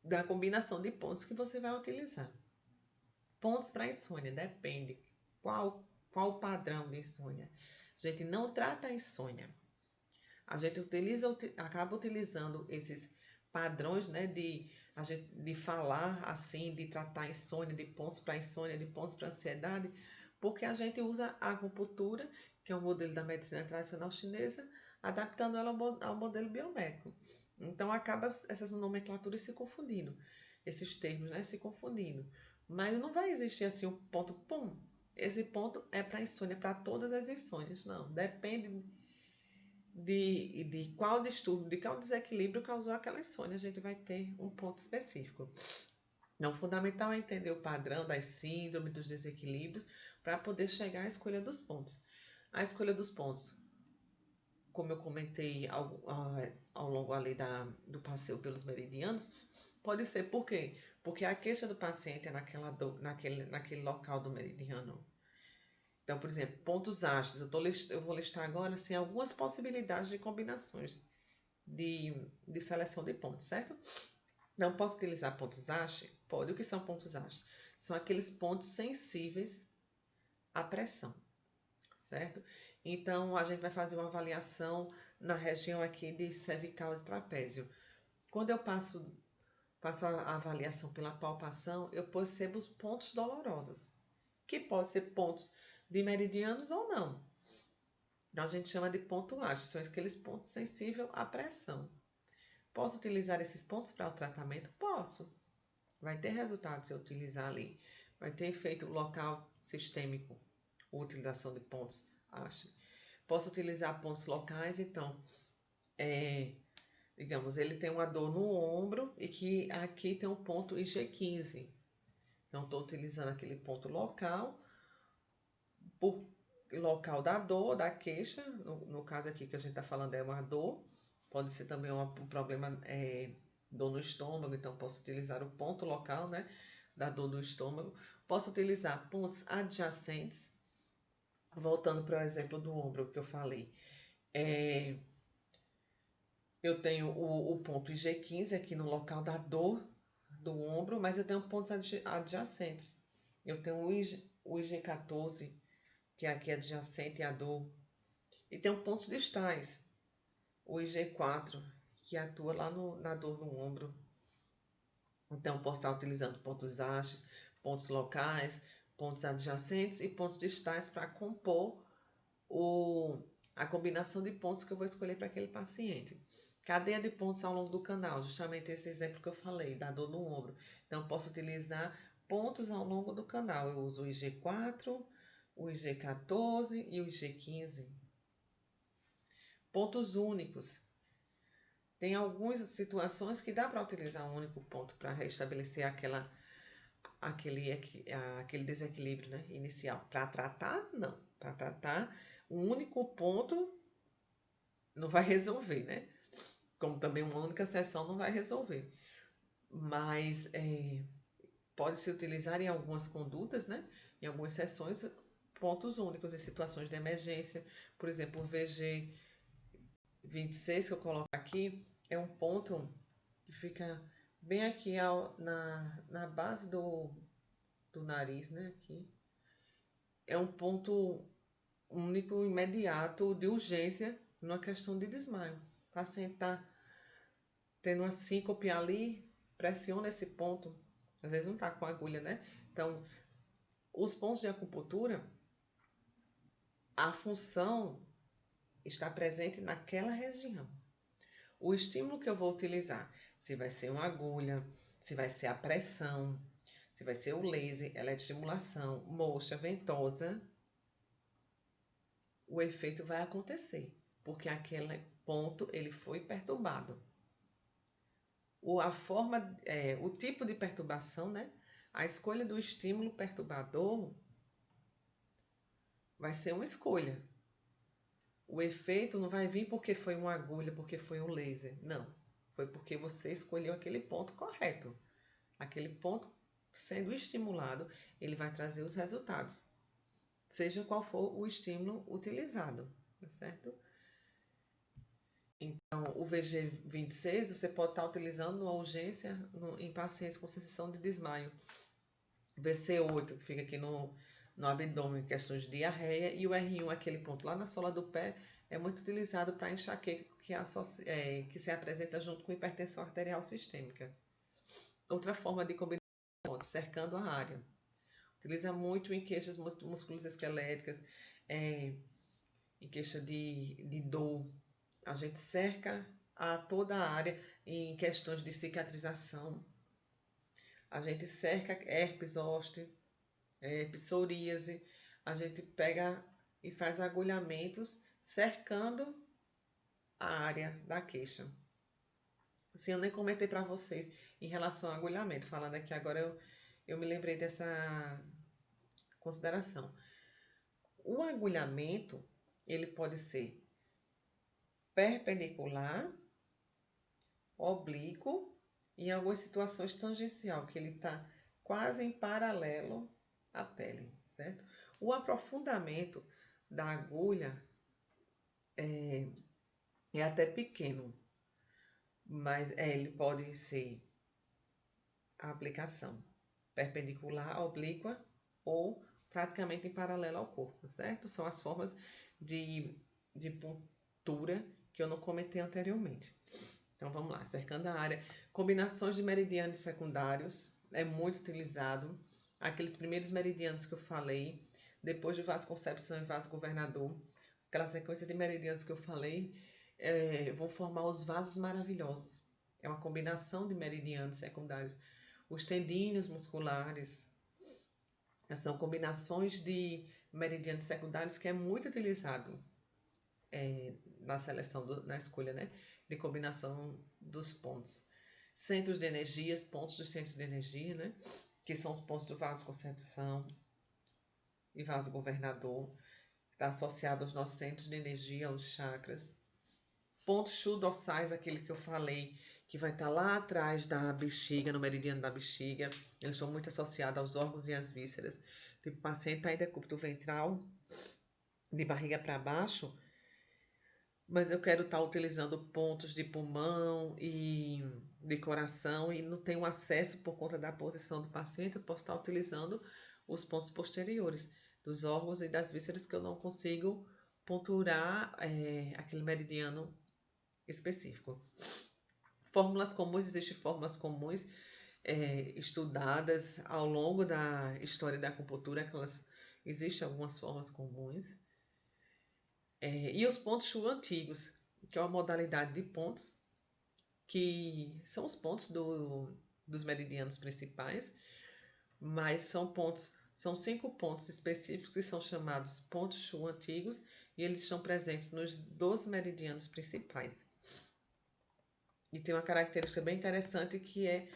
da combinação de pontos que você vai utilizar. Pontos para insônia, depende qual o padrão de insônia. A gente não trata a insônia. A gente acaba utilizando esses padrões, né, de falar assim, de tratar a insônia, de pontos para insônia, de pontos para ansiedade, porque a gente usa a acupuntura, que é um modelo da medicina tradicional chinesa, adaptando ela ao modelo biomédico. Então, acaba essas nomenclaturas se confundindo, esses termos, né, se confundindo. Mas não vai existir assim um ponto, pum, esse ponto é para insônia, para todas as insônias. Não, depende de qual distúrbio, de qual desequilíbrio causou aquela insônia, a gente vai ter um ponto específico. Não, o fundamental é entender o padrão das síndromes, dos desequilíbrios, para poder chegar à escolha dos pontos. A escolha dos pontos, como eu comentei ao longo ali do passeio pelos meridianos, pode ser por quê? Porque a queixa do paciente é naquele local do meridiano. Então, por exemplo, pontos ácidos. Eu vou listar agora assim, algumas possibilidades de combinações de seleção de pontos, certo? Não posso utilizar pontos ASH? Pode. O que são pontos ASH? São aqueles pontos sensíveis à pressão, certo? Então, a gente vai fazer uma avaliação na região aqui de cervical e trapézio. Quando eu passo a avaliação pela palpação, eu percebo os pontos dolorosos, que pode ser pontos de meridianos ou não. Então, a gente chama de ponto ASH, são aqueles pontos sensíveis à pressão. Posso utilizar esses pontos para o tratamento? Posso. Vai ter resultado se eu utilizar ali. Vai ter efeito local sistêmico, a utilização de pontos ASH. Posso utilizar pontos locais, então, digamos, ele tem uma dor no ombro e que aqui tem um ponto IG15. Então, estou utilizando aquele ponto local, por local da dor, da queixa. No caso aqui que a gente está falando é uma dor. Pode ser também um problema, dor no estômago, então posso utilizar o ponto local, né, da dor do estômago. Posso utilizar pontos adjacentes, voltando para o exemplo do ombro que eu falei. Eu tenho o ponto IG15 aqui no local da dor do ombro, mas eu tenho pontos adjacentes. Eu tenho o IG14, que é aqui adjacente à dor. E tenho pontos distais, o IG4, que atua lá na dor no ombro. Então, posso estar utilizando pontos ASHs, pontos locais, pontos adjacentes e pontos distais para compor a combinação de pontos que eu vou escolher para aquele paciente. Cadeia de pontos ao longo do canal, justamente esse exemplo que eu falei, da dor no ombro. Então, posso utilizar pontos ao longo do canal. Eu uso o IG4, o IG14 e o IG15. Pontos únicos. Tem algumas situações que dá para utilizar um único ponto para restabelecer aquele desequilíbrio, né, inicial. Para tratar, não. Para tratar, um único ponto não vai resolver, né? Como também uma única sessão não vai resolver. Mas pode-se utilizar em algumas condutas, né? Em algumas sessões, pontos únicos em situações de emergência. Por exemplo, o VG 26 que eu coloco aqui é um ponto que fica bem aqui na base do nariz, né? Aqui. É um ponto único, imediato, de urgência, numa questão de desmaio. O paciente está tendo uma síncope ali, pressiona esse ponto, às vezes não está com agulha, né? Então, os pontos de acupuntura, a função está presente naquela região. O estímulo que eu vou utilizar, se vai ser uma agulha, se vai ser a pressão, se vai ser o laser, eletroestimulação, moxa, ventosa, o efeito vai acontecer, porque aquele ponto ele foi perturbado. O tipo de perturbação, né? A escolha do estímulo perturbador vai ser uma escolha. O efeito não vai vir porque foi uma agulha, porque foi um laser. Não. Foi porque você escolheu aquele ponto correto. Aquele ponto sendo estimulado, ele vai trazer os resultados. Seja qual for o estímulo utilizado, tá certo? Então, o VG26 você pode estar utilizando numa urgência em pacientes com sensação de desmaio. VC8, que fica aqui no abdômen, questões de diarreia, e o R1, aquele ponto lá na sola do pé, é muito utilizado para enxaqueca que se apresenta junto com hipertensão arterial sistêmica. Outra forma de combinar pontos, cercando a área. Utiliza muito em queixas musculoesqueléticas, em queixa de dor. A gente cerca toda a área em questões de cicatrização. A gente cerca herpes zoster, psoríase, a gente pega e faz agulhamentos cercando a área da queixa. Assim, eu nem comentei para vocês em relação ao agulhamento, falando aqui agora eu me lembrei dessa consideração. O agulhamento, ele pode ser perpendicular, oblíquo e em algumas situações tangencial, que ele está quase em paralelo à pele, certo? O aprofundamento da agulha é até pequeno, mas ele pode ser a aplicação perpendicular, oblíqua ou praticamente em paralelo ao corpo, certo? São as formas de puntura que eu não comentei anteriormente. Então vamos lá, cercando a área. Combinações de meridianos secundários é muito utilizado. Aqueles primeiros meridianos que eu falei, depois de vasoconcepção e vasogovernador, aquela sequência de meridianos que eu falei, vão formar os vasos maravilhosos. É uma combinação de meridianos secundários. Os tendíneos musculares são combinações de meridianos secundários que é muito utilizado na seleção, na escolha, né, de combinação dos pontos. Centros de energias, pontos dos centros de energia, né, que são os pontos do vasoconcepção e vasogovernador, está associado aos nossos centros de energia, aos chakras. Pontos chu-dorsais, aquele que eu falei, que vai estar lá atrás da bexiga, no meridiano da bexiga. Eles estão muito associados aos órgãos e às vísceras. Tipo, o paciente está em decúbito ventral, de barriga para baixo, mas eu quero estar utilizando pontos de pulmão e de coração e não tenho acesso por conta da posição do paciente, eu posso estar utilizando os pontos posteriores dos órgãos e das vísceras que eu não consigo ponturar aquele meridiano específico. Fórmulas comuns, existem fórmulas comuns estudadas ao longo da história da acupuntura, existem algumas formas comuns. E os pontos Chu antigos, que é uma modalidade de pontos, que são os pontos dos meridianos principais, mas são 5 pontos específicos que são chamados pontos Chu antigos e eles estão presentes nos 12 meridianos principais. E tem uma característica bem interessante que é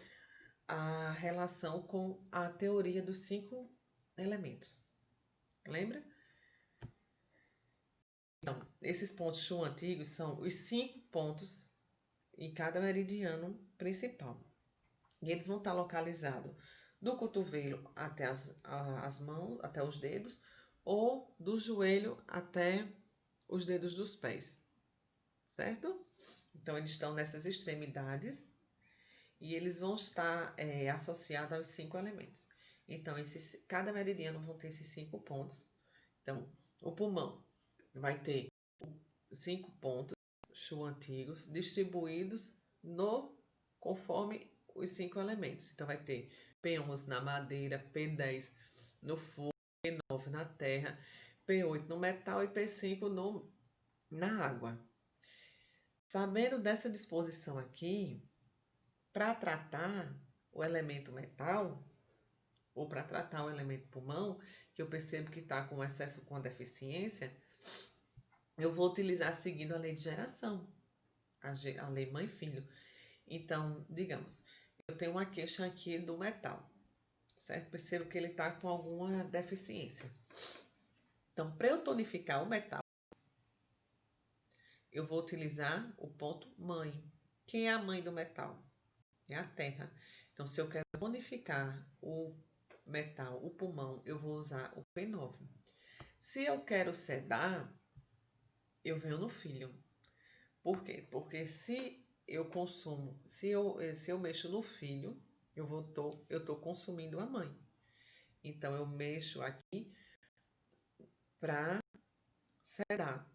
a relação com a teoria dos 5 elementos. Lembra? Então, esses pontos Shu antigos são os 5 pontos em cada meridiano principal. E eles vão estar localizados do cotovelo até as mãos, até os dedos, ou do joelho até os dedos dos pés, certo? Então, eles estão nessas extremidades e eles vão estar associados aos 5 elementos. Então, cada meridiano vão ter esses 5 pontos. Então, o pulmão vai ter 5 pontos Shu antigos distribuídos conforme os 5 elementos. Então, vai ter P11 na madeira, P10 no fogo, P9 na terra, P8 no metal e P5 na água. Sabendo dessa disposição aqui, para tratar o elemento metal, ou para tratar o elemento pulmão, que eu percebo que está com excesso, com deficiência, eu vou utilizar seguindo a lei de geração, a lei mãe-filho. Então, digamos, eu tenho uma queixa aqui do metal, certo? Percebo que ele está com alguma deficiência. Então, para eu tonificar o metal, eu vou utilizar o ponto mãe. Quem é a mãe do metal? É a terra. Então, se eu quero tonificar o metal, o pulmão, eu vou usar o P9. Se eu quero sedar, eu venho no filho. Por quê? Porque se eu consumo, se eu mexo no filho, eu tô consumindo a mãe. Então, eu mexo aqui para sedar.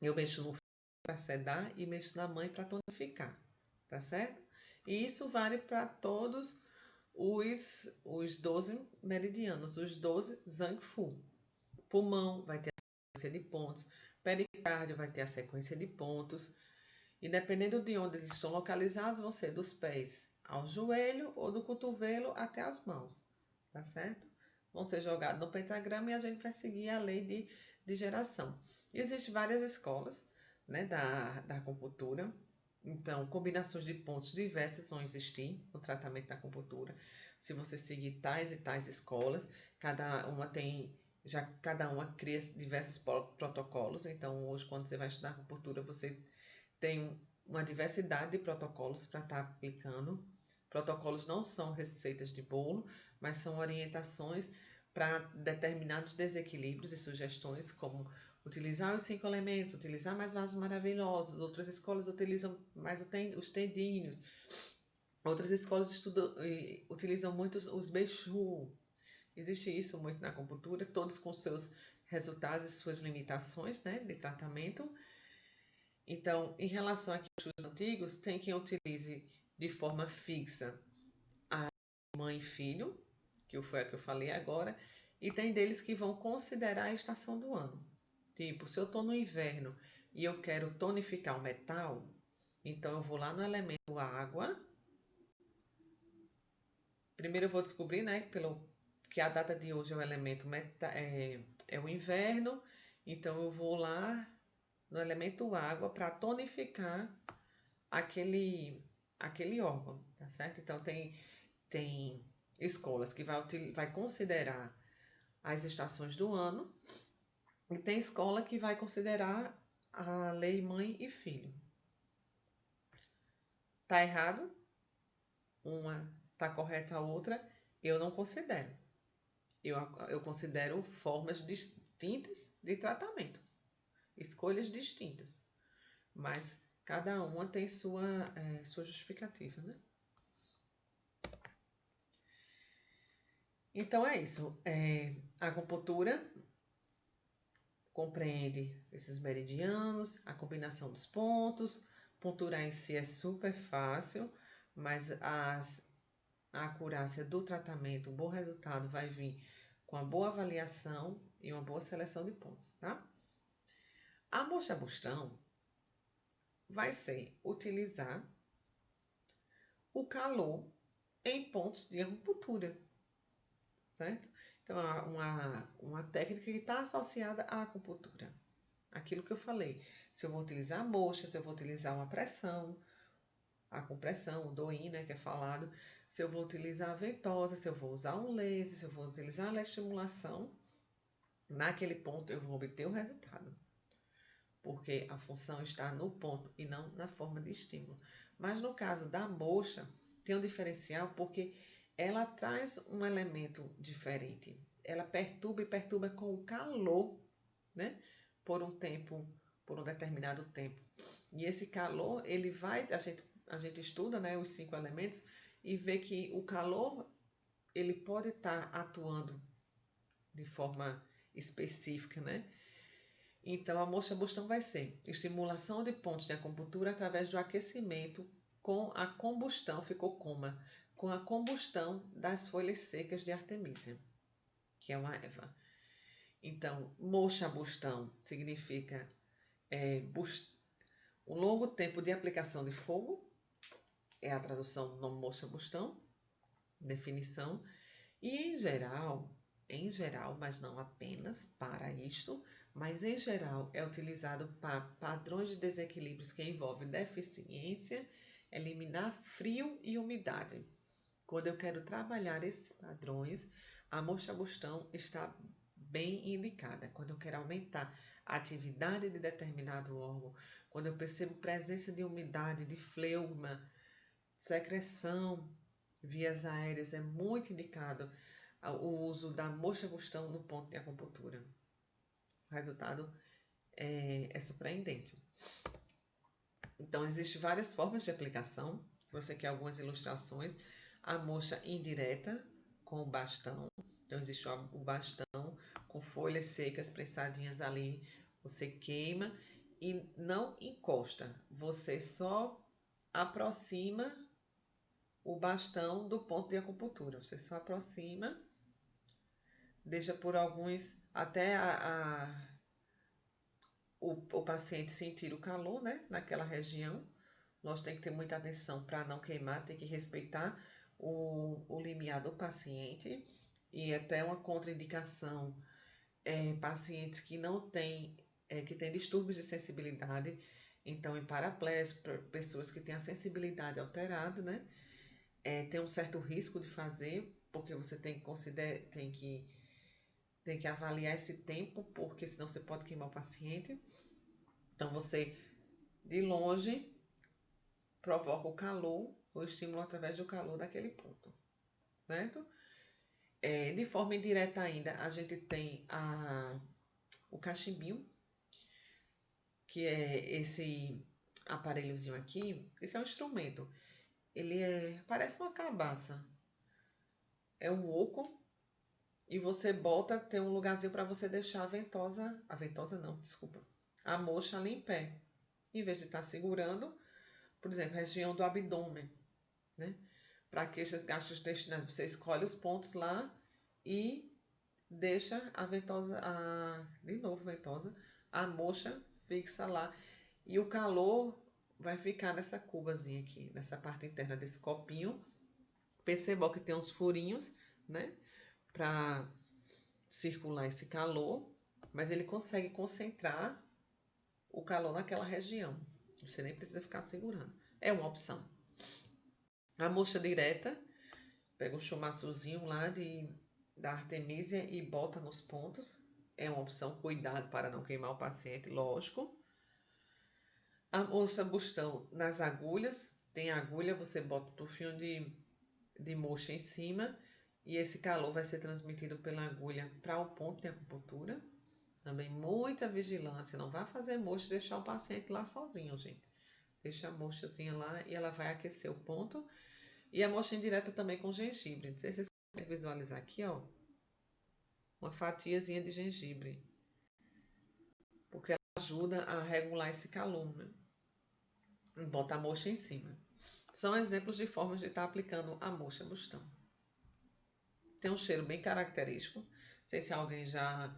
Eu mexo no filho para sedar e mexo na mãe para tonificar, tá certo? E isso vale para todos os 12 meridianos, os 12 Zangfu. Pulmão vai ter a sequência de pontos, pericárdio vai ter a sequência de pontos, e dependendo de onde eles estão localizados, vão ser dos pés ao joelho ou do cotovelo até as mãos, tá certo? Vão ser jogados no pentagrama e a gente vai seguir a lei de geração. Existem várias escolas, né, da acupuntura. Então, combinações de pontos diversas vão existir no tratamento da acupuntura. Se você seguir tais e tais escolas, cada uma cria diversos protocolos. Então, hoje, quando você vai estudar acupuntura, você tem uma diversidade de protocolos para estar aplicando. Protocolos não são receitas de bolo, mas são orientações para determinados desequilíbrios e sugestões, como utilizar os 5 elementos, utilizar mais vasos maravilhosos. Outras escolas utilizam mais os tendinhos. Outras escolas utilizam muito os Beichu. Existe isso muito na acupuntura, todos com seus resultados e suas limitações, né, de tratamento. Então, em relação aqui aos antigos, tem quem utilize de forma fixa a mãe e filho, que foi a que eu falei agora, e tem deles que vão considerar a estação do ano. Tipo, se eu estou no inverno e eu quero tonificar o metal, então eu vou lá no elemento água. Primeiro eu vou descobrir, né, que a data de hoje é o elemento é o inverno, então eu vou lá no elemento água para tonificar aquele órgão, tá certo? Então tem escolas que vai considerar as estações do ano e tem escola que vai considerar a lei mãe e filho. Tá errado? Uma tá correta a outra, eu não considero. Eu considero formas distintas de tratamento, escolhas distintas, mas cada uma tem sua justificativa, né? Então é isso. A acupuntura compreende esses meridianos, a combinação dos pontos. Ponturar em si é super fácil, mas a acurácia do tratamento, o bom resultado vai vir com a boa avaliação e uma boa seleção de pontos, tá? A moxa-bustão vai ser utilizar o calor em pontos de acupuntura, certo? Então, uma técnica que está associada à acupuntura. aquilo que eu falei. Se eu vou utilizar a moxa, se eu vou utilizar uma pressão, a compressão, o DOI, né, que é falado, se eu vou utilizar a ventosa, se eu vou usar um laser, se eu vou utilizar a eletroestimulação, naquele ponto eu vou obter o resultado. Porque a função está no ponto e não na forma de estímulo. Mas no caso da moxa, tem um diferencial porque ela traz um elemento diferente. Ela perturba e perturba com o calor, né? Por um tempo, por um determinado tempo. E esse calor, ele vai, a gente estuda, né, os 5 elementos e vê que o calor, ele pode estar atuando de forma específica, né? Então, a moxa-bustão vai ser estimulação de pontos de acupuntura através do aquecimento com a combustão, ficou coma, com a combustão das folhas secas de Artemisia, que é uma erva. Então, moxa-bustão significa um longo tempo de aplicação de fogo, é a tradução do nome moxa-bustão, definição. E em geral, mas não apenas para isto, mas em geral é utilizado para padrões de desequilíbrios que envolvem deficiência, eliminar frio e umidade. Quando eu quero trabalhar esses padrões, a moxa-bustão está bem indicada. Quando eu quero aumentar a atividade de determinado órgão, quando eu percebo presença de umidade, de fleuma, secreção, vias aéreas, é muito indicado o uso da moxa-bustão no ponto de acupuntura. O resultado é surpreendente. Então, existem várias formas de aplicação. Você quer algumas ilustrações. A moxa indireta com o bastão. Então, existe o bastão com folhas secas prensadinhas ali. Você queima e não encosta. Você só aproxima o bastão do ponto de acupuntura. Você só aproxima, deixa por alguns, até o paciente sentir o calor, né, naquela região. Nós temos que ter muita atenção para não queimar, tem que respeitar o limiar do paciente. E até uma contraindicação, pacientes que não têm, que têm distúrbios de sensibilidade, então em paraplégicos, pessoas que têm a sensibilidade alterada, né, tem um certo risco de fazer, porque você tem que considerar, tem que avaliar esse tempo, porque senão você pode queimar o paciente. Então você, de longe, provoca o calor, o estímulo através do calor daquele ponto, certo? De forma indireta ainda, a gente tem o cachimbinho, que é esse aparelhozinho aqui. Esse é um instrumento. Ele parece uma cabaça. É um oco e você bota, tem um lugarzinho para você deixar a ventosa não, desculpa, a moxa ali em pé. Em vez de estar segurando, por exemplo, região do abdômen, né? Para queixas gastrointestinais, você escolhe os pontos lá e deixa a ventosa, de novo ventosa, a moxa fixa lá. E o calor vai ficar nessa cubazinha aqui, nessa parte interna desse copinho. Perceba que tem uns furinhos, né? Para circular esse calor, mas ele consegue concentrar o calor naquela região. Você nem precisa ficar segurando. É uma opção. A moxa direta, pega um chumaçozinho lá da Artemisia e bota nos pontos. É uma opção, cuidado para não queimar o paciente, lógico. A moxa bustão nas agulhas, tem agulha, você bota o tufinho de moxa em cima e esse calor vai ser transmitido pela agulha para o ponto de acupuntura. Também muita vigilância, não vá fazer moxa e deixar o paciente lá sozinho, gente. Deixa a moxazinha lá e ela vai aquecer o ponto. E a moxa indireta também com gengibre. Não sei se vocês conseguem visualizar aqui, ó. Uma fatiazinha de gengibre. Porque ela ajuda a regular esse calor, né? Bota a moxa em cima. São exemplos de formas de estar aplicando a moxa bustão. Tem um cheiro bem característico. Não sei se alguém já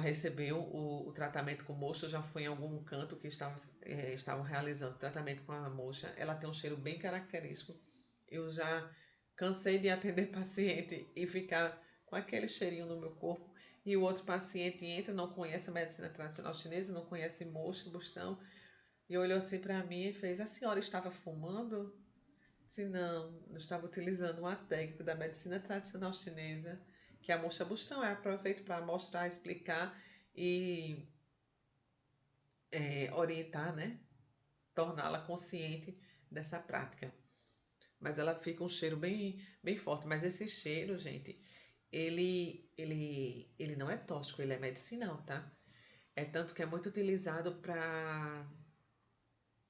recebeu o tratamento com moxa, já foi em algum canto que estavam realizando tratamento com a moxa. Ela tem um cheiro bem característico. Eu já cansei de atender paciente e ficar com aquele cheirinho no meu corpo. e o outro paciente entra, não conhece a medicina tradicional chinesa, não conhece moxa, bustão, e olhou assim para mim e fez: a senhora estava fumando? Se não, eu estava utilizando uma técnica da medicina tradicional chinesa, que a moxa bustão é aproveito para mostrar, explicar e orientar, né? Torná-la consciente dessa prática. Mas ela fica um cheiro bem forte. Mas esse cheiro, gente, ele não é tóxico, ele é medicinal, tá? É tanto que é muito utilizado para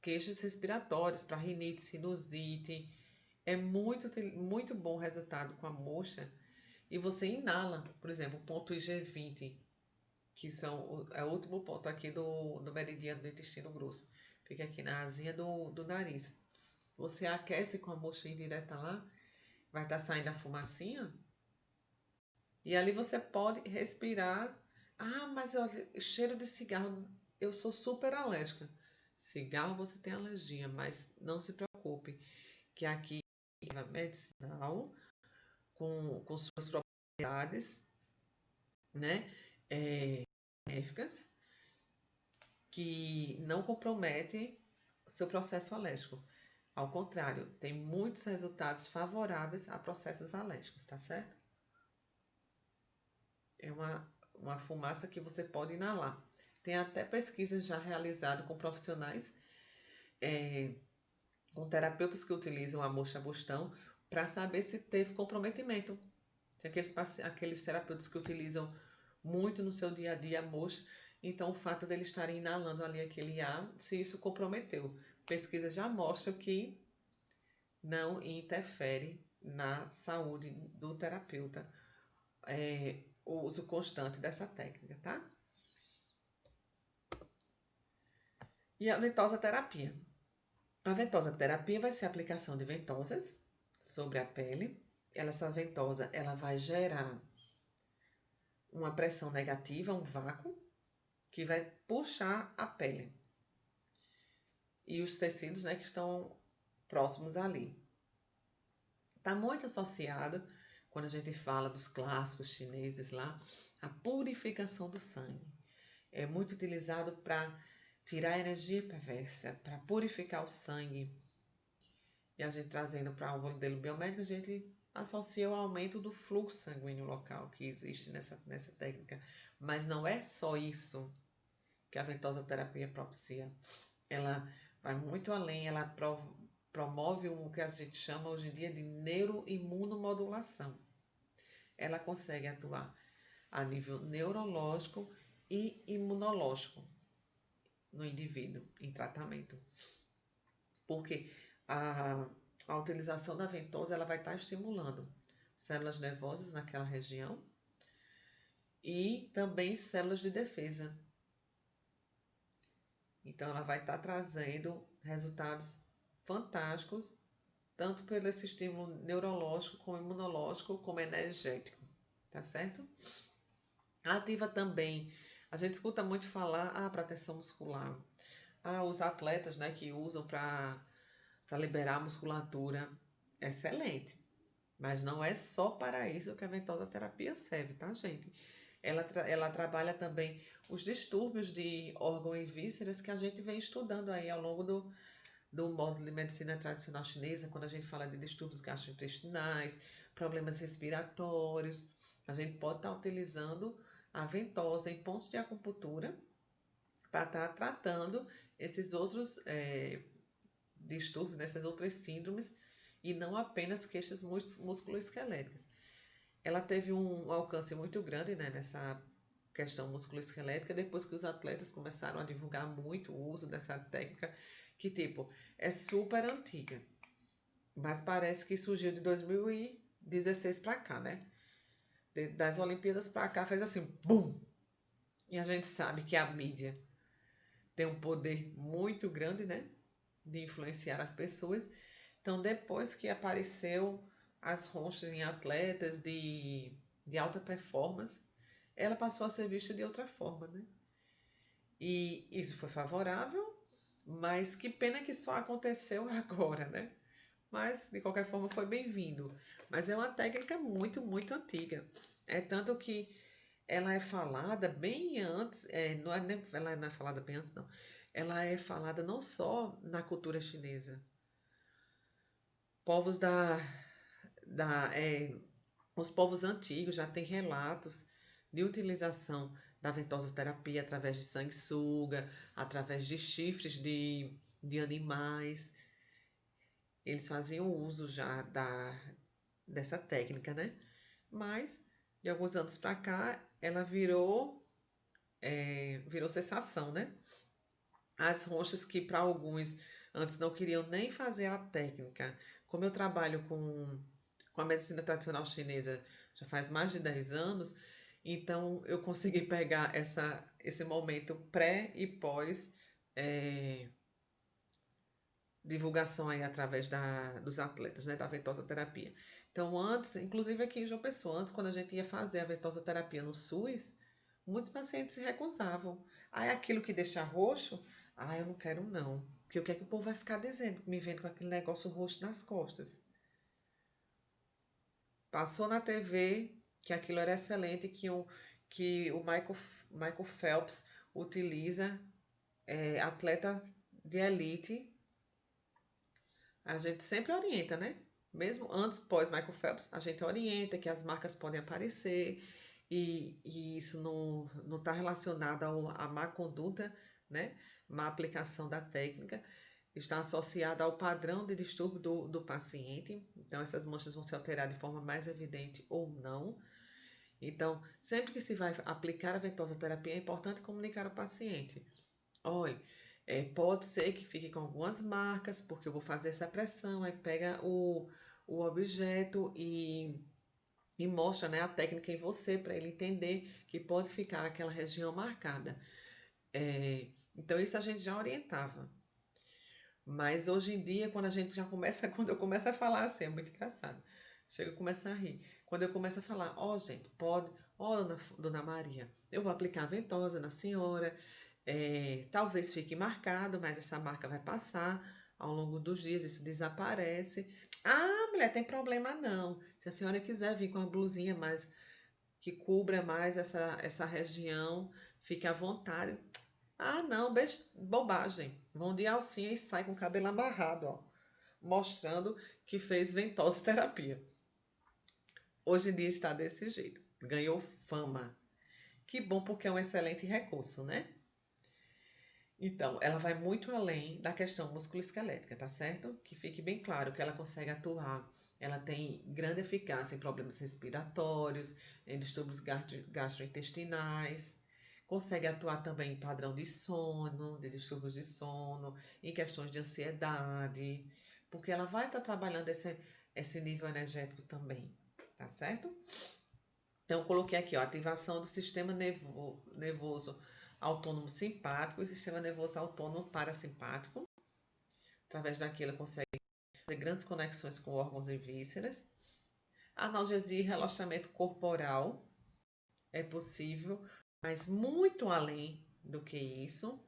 queixas respiratórias, para rinite, sinusite. É muito bom o resultado com a moxa. E você inala, por exemplo, o ponto IG20, que é o último ponto aqui do meridiano do intestino grosso. Fica aqui na asinha do nariz. Você aquece com a moxa indireta lá, vai estar saindo a fumacinha. E ali você pode respirar. Ah, mas olha, cheiro de cigarro, eu sou super alérgica. Cigarro você tem alergia, mas não se preocupe, que aqui é medicinal, com suas propriedades, né? Benéficas, que não comprometem o seu processo alérgico. Ao contrário, tem muitos resultados favoráveis a processos alérgicos, tá certo? É uma fumaça que você pode inalar. Tem até pesquisas já realizadas com profissionais, com terapeutas que utilizam a moxa bustão para saber se teve comprometimento. Tem aqueles terapeutas que utilizam muito no seu dia a dia a moxa, então o fato deles estarem inalando ali aquele ar, se isso comprometeu. Pesquisas já mostram que não interfere na saúde do terapeuta o uso constante dessa técnica, tá? E a ventosa terapia. A ventosa terapia vai ser a aplicação de ventosas sobre a pele. Essa ventosa ela vai gerar uma pressão negativa, um vácuo, que vai puxar a pele e os tecidos, né, que estão próximos ali. Está muito associado, quando a gente fala dos clássicos chineses lá, a purificação do sangue. É muito utilizado para tirar a energia perversa, para purificar o sangue. E a gente trazendo para o modelo biomédico, a gente associa o aumento do fluxo sanguíneo local que existe nessa técnica. Mas não é só isso que a ventosoterapia propicia. Ela vai muito além, ela promove o que a gente chama hoje em dia de neuroimunomodulação. Ela consegue atuar a nível neurológico e imunológico no indivíduo em tratamento. Porque a utilização da ventosa ela vai estar estimulando células nervosas naquela região e também células de defesa. Então, ela vai estar trazendo resultados fantásticos, tanto pelo esse estímulo neurológico, como imunológico, como energético, tá certo? Ativa também, a gente escuta muito falar, proteção muscular. Os atletas, né, que usam para liberar a musculatura, excelente. Mas não é só para isso que a ventosa terapia serve, tá, gente? Ela trabalha também os distúrbios de órgão e vísceras que a gente vem estudando aí ao longo do módulo de medicina tradicional chinesa, quando a gente fala de distúrbios gastrointestinais, problemas respiratórios. A gente pode estar utilizando a ventosa em pontos de acupuntura para estar tratando esses outros distúrbios, essas outras síndromes, e não apenas queixas musculoesqueléticas. Ela teve um alcance muito grande, né, nessa questão musculoesquelética, depois que os atletas começaram a divulgar muito o uso dessa técnica, que tipo, é super antiga, mas parece que surgiu de 2016 para cá, né? Das Olimpíadas para cá fez assim, bum! E a gente sabe que a mídia tem um poder muito grande, né, de influenciar as pessoas. Então, depois que apareceu as ronchas em atletas de alta performance, ela passou a ser vista de outra forma, né? E isso foi favorável, mas que pena que só aconteceu agora, né? Mas, de qualquer forma, foi bem-vindo. Mas é uma técnica muito, muito antiga. É tanto que ela é falada bem antes, não é, ela não é falada bem antes, não. Ela é falada não só na cultura chinesa. Povos os povos antigos já têm relatos de utilização da ventosoterapia através de sanguessuga, através de chifres de animais. Eles faziam uso já dessa técnica, né? Mas, de alguns anos para cá, ela virou cessação, né? As ronchas que para alguns antes não queriam nem fazer a técnica. Como eu trabalho com a medicina tradicional chinesa já faz mais de 10 anos, então eu consegui pegar esse momento pré e pós eh, divulgação aí através dos atletas, né, da ventosoterapia. Então, antes, inclusive aqui em João Pessoa, antes, quando a gente ia fazer a ventosoterapia no SUS, muitos pacientes se recusavam. Ah, é aquilo que deixa roxo? Ah, eu não quero não. Porque o que é que o povo vai ficar dizendo, me vendo com aquele negócio roxo nas costas? Passou na TV que aquilo era excelente, que o Michael Phelps utiliza, atleta de elite. A gente sempre orienta, né? Mesmo antes, pós Michael Phelps, a gente orienta que as marcas podem aparecer e isso não está relacionado à má conduta, né? Má aplicação da técnica, está associada ao padrão de distúrbio do paciente. Então, essas manchas vão se alterar de forma mais evidente ou não. Então, sempre que se vai aplicar a ventosoterapia, é importante comunicar ao paciente. Olha, pode ser que fique com algumas marcas, porque eu vou fazer essa pressão, aí pega o objeto e mostra, né, a técnica em você, para ele entender que pode ficar aquela região marcada. Então, isso a gente já orientava. Mas hoje em dia, quando a gente já começa, quando eu começo a falar assim, é muito engraçado. Chega a começar a rir. Quando eu começo a falar, ó, gente, pode, ó, dona Maria, eu vou aplicar a ventosa na senhora, talvez fique marcado, mas essa marca vai passar ao longo dos dias, isso desaparece. Ah, mulher, tem problema não. Se a senhora quiser vir com a blusinha mais que cubra mais essa região, fique à vontade. Ah, não, bobagem. Vão de alcinha e sai com o cabelo amarrado, ó, mostrando que fez ventosa terapia. Hoje em dia está desse jeito. Ganhou fama. Que bom, porque é um excelente recurso, né? Então, ela vai muito além da questão musculoesquelética, tá certo? Que fique bem claro que ela consegue atuar. Ela tem grande eficácia em problemas respiratórios, em distúrbios gastrointestinais. Consegue atuar também em padrão de sono, de distúrbios de sono, em questões de ansiedade, porque ela vai estar trabalhando esse nível energético também, tá certo? Então, eu coloquei aqui, ó, ativação do sistema nervoso autônomo simpático e sistema nervoso autônomo parasimpático. Através daqui, ela consegue fazer grandes conexões com órgãos e vísceras. Analgesia e relaxamento corporal é possível, mas muito além do que isso.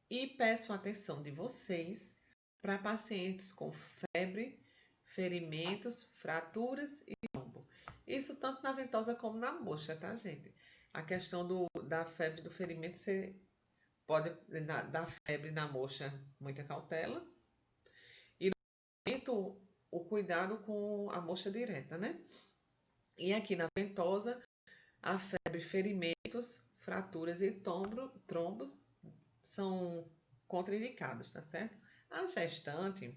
E peço a atenção de vocês para pacientes com febre, ferimentos, fraturas e trombo. Isso tanto na ventosa como na moxa, tá, gente? A questão da febre do ferimento, você pode dar febre na moxa, muita cautela. E no momento, o cuidado com a moxa direta, né? E aqui na ventosa, a febre, ferimentos, fraturas e trombos são contraindicados, tá certo? A gestante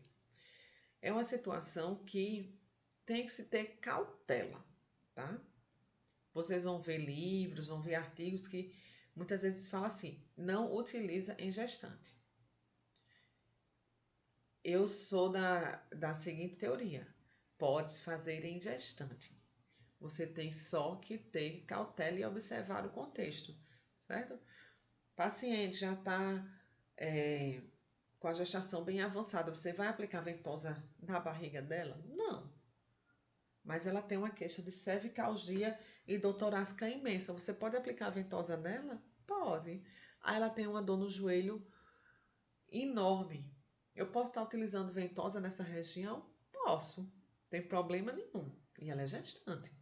é uma situação que tem que se ter cautela, tá? Vocês vão ver livros, vão ver artigos que muitas vezes falam assim, não utiliza em gestante. Eu sou da seguinte teoria, pode-se fazer em gestante. Você tem só que ter cautela e observar o contexto, certo? O paciente já está com a gestação bem avançada, você vai aplicar ventosa na barriga dela? Não. Mas ela tem uma queixa de cervicalgia e dor torácica imensa. Você pode aplicar ventosa nela? Pode. Aí ela tem uma dor no joelho enorme. Eu posso estar utilizando ventosa nessa região? Posso. Tem problema nenhum. E ela é gestante,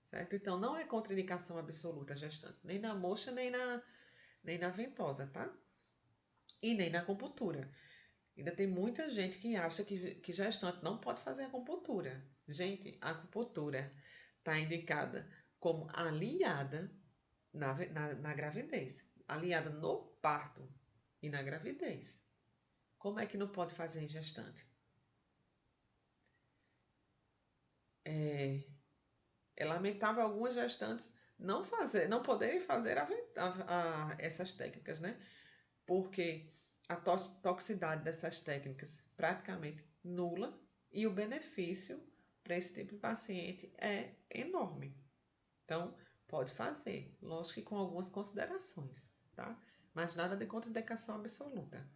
certo? Então, não é contraindicação absoluta gestante, nem na moxa, nem na ventosa, tá? E nem na acupuntura. Ainda tem muita gente que acha que gestante não pode fazer acupuntura. Gente, a acupuntura está indicada como aliada na gravidez, aliada no parto e na gravidez. Como é que não pode fazer em gestante? É lamentável algumas gestantes não poderem fazer essas técnicas, né? Porque a toxicidade dessas técnicas praticamente nula e o benefício para esse tipo de paciente é enorme. Então, pode fazer, lógico que com algumas considerações, tá? Mas nada de contraindicação absoluta.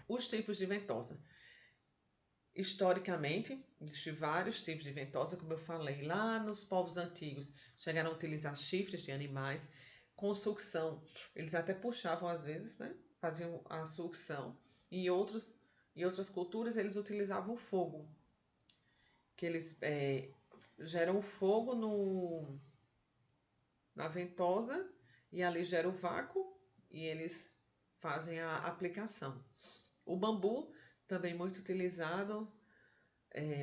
Os tipos de ventosa. Historicamente, existem vários tipos de ventosa, como eu falei, lá nos povos antigos chegaram a utilizar chifres de animais com sucção. Eles até puxavam às vezes, né? Faziam a sucção. E outras culturas eles utilizavam o fogo, que eles geram o fogo na ventosa e ali gera o vácuo e eles fazem a aplicação. O bambu também muito utilizado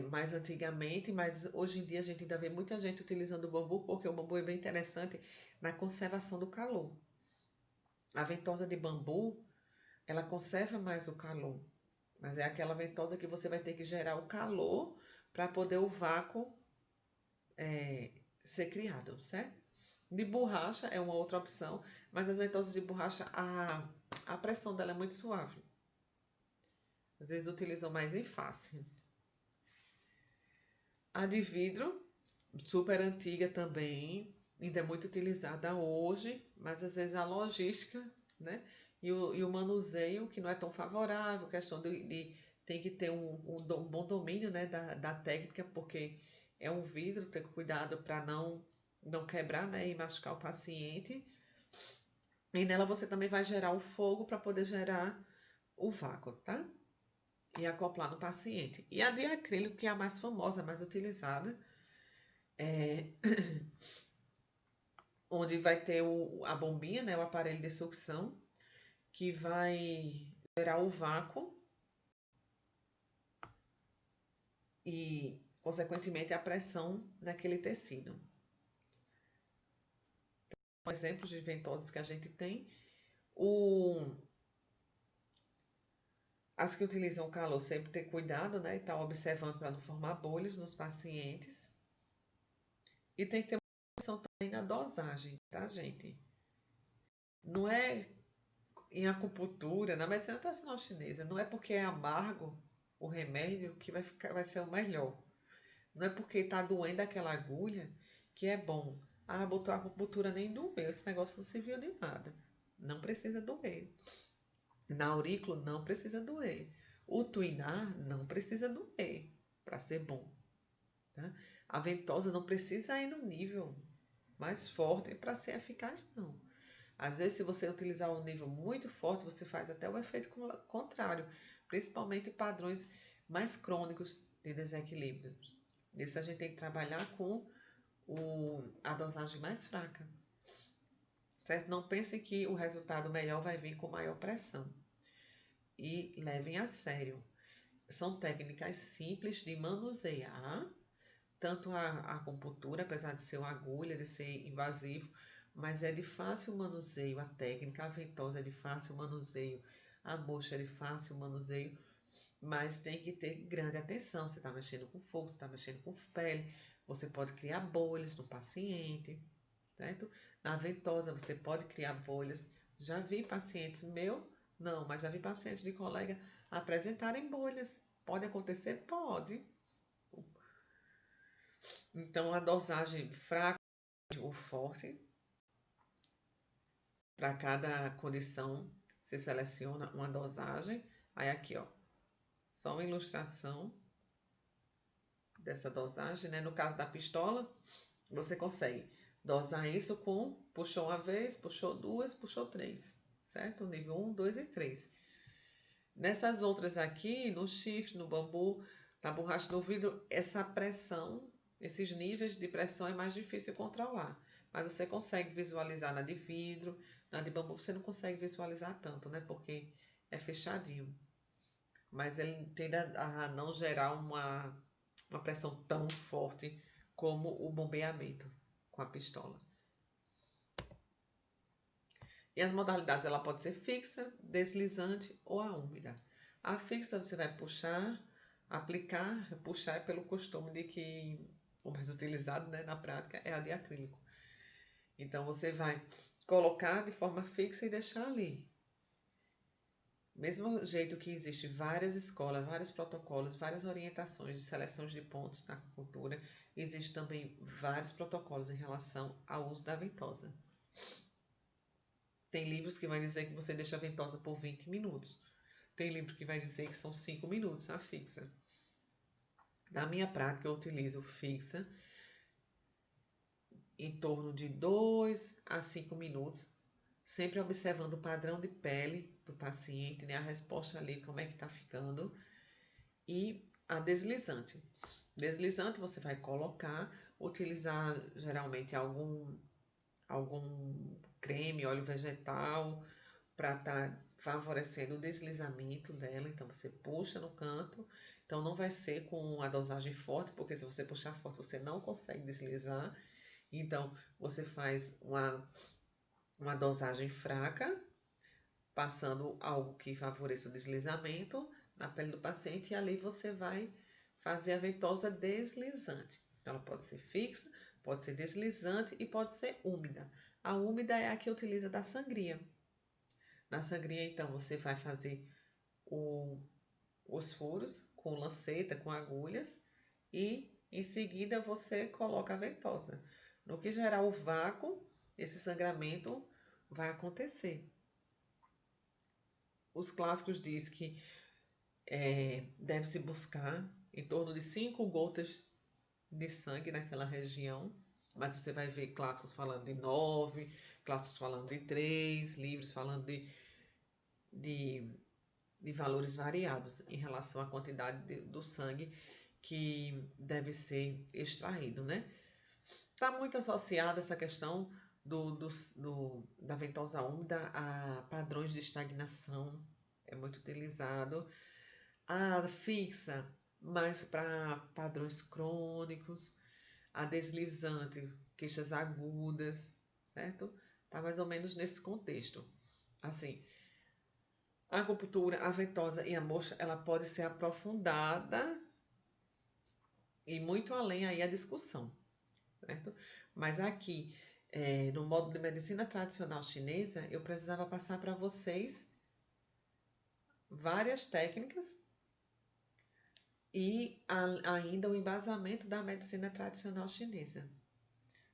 mais antigamente, mas hoje em dia a gente ainda vê muita gente utilizando o bambu, porque o bambu é bem interessante na conservação do calor. A ventosa de bambu, ela conserva mais o calor, mas é aquela ventosa que você vai ter que gerar o calor para poder o vácuo ser criado, certo? De borracha é uma outra opção, mas as ventosas de borracha, a pressão dela é muito suave. Às vezes utilizam mais em face. A de vidro, super antiga também, ainda é muito utilizada hoje, mas às vezes a logística, né? E o manuseio, que não é tão favorável, questão de tem que ter um bom domínio, né, da técnica, porque é um vidro, ter cuidado para não quebrar, né, e machucar o paciente. E nela você também vai gerar o fogo para poder gerar o vácuo, tá? E acoplar no paciente. E a de acrílico, que é a mais famosa, a mais utilizada, onde vai ter a bombinha, né, o aparelho de sucção, que vai gerar o vácuo e, consequentemente, a pressão naquele tecido. São exemplos de ventosas que a gente tem. As que utilizam o calor, sempre ter cuidado, né, e estar observando para não formar bolhas nos pacientes. E tem que ter uma atenção também na dosagem, tá, gente? Não é em acupuntura, na medicina tradicional chinesa, não é porque é amargo o remédio que vai ser o melhor. Não é porque tá doendo aquela agulha que é bom. Ah, botou a acupuntura, nem doeu. Esse negócio não serviu de nada. Não precisa doer. Na aurícula não precisa doer. O tuinar não precisa doer para ser bom. Tá? A ventosa não precisa ir no nível mais forte para ser eficaz, não. Às vezes, se você utilizar um nível muito forte, você faz até o efeito contrário, principalmente padrões mais crônicos de desequilíbrio. Nesse a gente tem que trabalhar com a dosagem mais fraca, certo? Não pensem que o resultado melhor vai vir com maior pressão. E levem a sério. São técnicas simples de manusear, tanto a acupuntura, apesar de ser uma agulha, de ser invasivo, mas é de fácil manuseio a técnica, a ventosa é de fácil manuseio, a moxa é de fácil manuseio, mas tem que ter grande atenção. Você está mexendo com fogo, você está mexendo com pele, você pode criar bolhas no paciente, certo? Na ventosa você pode criar bolhas. Já vi pacientes não, mas já vi pacientes de colega apresentarem bolhas. Pode acontecer? Pode. Então, a dosagem fraca ou forte, para cada condição, você seleciona uma dosagem. Aí aqui, ó, só uma ilustração dessa dosagem, né? No caso da pistola, você consegue dosar isso com puxou uma vez, puxou duas, puxou três, certo? Nível 1, 2 e 3. Nessas outras aqui, no chifre, no bambu, na borracha, no vidro, essa pressão Esses níveis de pressão é mais difícil controlar, mas você consegue visualizar na de vidro, na de bambu você não consegue visualizar tanto, né? Porque é fechadinho. Mas ele tende a não gerar uma pressão tão forte como o bombeamento com a pistola. E as modalidades, ela pode ser fixa, deslizante ou a úmida. A fixa você vai puxar, aplicar, puxar é pelo costume de que o mais utilizado, né, na prática é a de acrílico. Então você vai colocar de forma fixa e deixar ali. Mesmo jeito que existe várias escolas, vários protocolos, várias orientações de seleções de pontos na acupuntura, existe também vários protocolos em relação ao uso da ventosa. Tem livros que vai dizer que você deixa a ventosa por 20 minutos. Tem livro que vai dizer que são 5 minutos a fixa. Na minha prática, eu utilizo fixa em torno de 2 a 5 minutos, sempre observando o padrão de pele do paciente, né? A resposta ali, como é que tá ficando. E a deslizante. Deslizante você vai colocar, utilizar geralmente algum creme, óleo vegetal, para estar favorecendo o deslizamento dela. Então você puxa no canto. Então não vai ser com a dosagem forte, porque se você puxar forte você não consegue deslizar. Então você faz uma dosagem fraca, passando algo que favoreça o deslizamento na pele do paciente, e ali você vai fazer a ventosa deslizante. Então, ela pode ser fixa, pode ser deslizante e pode ser úmida. A úmida é a que utiliza da sangria. Na sangria, então, você vai fazer os furos com lanceta, com agulhas, e em seguida você coloca a ventosa. No que gerar o vácuo, esse sangramento vai acontecer. Os clássicos diz que deve-se buscar em torno de 5 gotas de sangue naquela região, mas você vai ver clássicos falando de 9, clássicos falando de 3, livros falando de, de valores variados em relação à quantidade do sangue que deve ser extraído, né? Está muito associada essa questão da ventosa úmida a padrões de estagnação, é muito utilizado. A fixa, mais para padrões crônicos. A deslizante, queixas agudas, certo? Tá mais ou menos nesse contexto. Assim, a acupuntura, a ventosa e a moxa, ela pode ser aprofundada e muito além aí a discussão, certo? Mas aqui, no módulo de medicina tradicional chinesa, eu precisava passar para vocês várias técnicas e ainda o embasamento da medicina tradicional chinesa,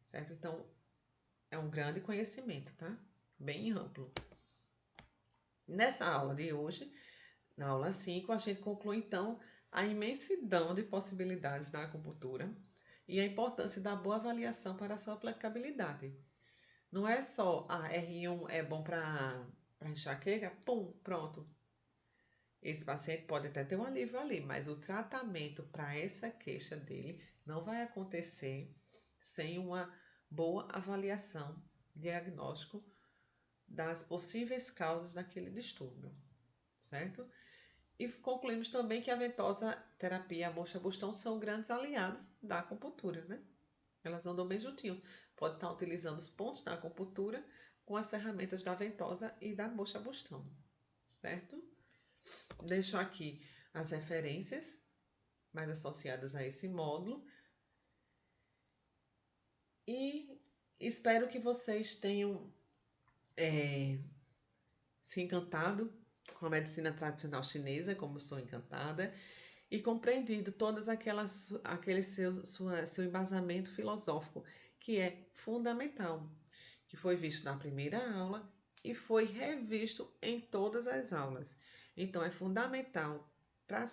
certo? Então, é um grande conhecimento, tá? Bem amplo. Nessa aula de hoje, na aula 5, a gente conclui então a imensidão de possibilidades da acupuntura e a importância da boa avaliação para a sua aplicabilidade. Não é só a R1 é bom para enxaqueca, pum, pronto. Esse paciente pode até ter um alívio ali, mas o tratamento para essa queixa dele não vai acontecer sem uma boa avaliação, diagnóstico das possíveis causas daquele distúrbio, certo? E concluímos também que a ventosa terapia e a moxa-bustão são grandes aliados da acupuntura, né? Elas andam bem juntinhos. Pode estar utilizando os pontos da acupuntura com as ferramentas da ventosa e da moxa-bustão, certo? Deixo aqui as referências mais associadas a esse módulo e espero que vocês tenham se encantado com a medicina tradicional chinesa, como sou encantada, e compreendido todas aquele seu embasamento filosófico, que é fundamental, que foi visto na primeira aula e foi revisto em todas as aulas. Então, é fundamental para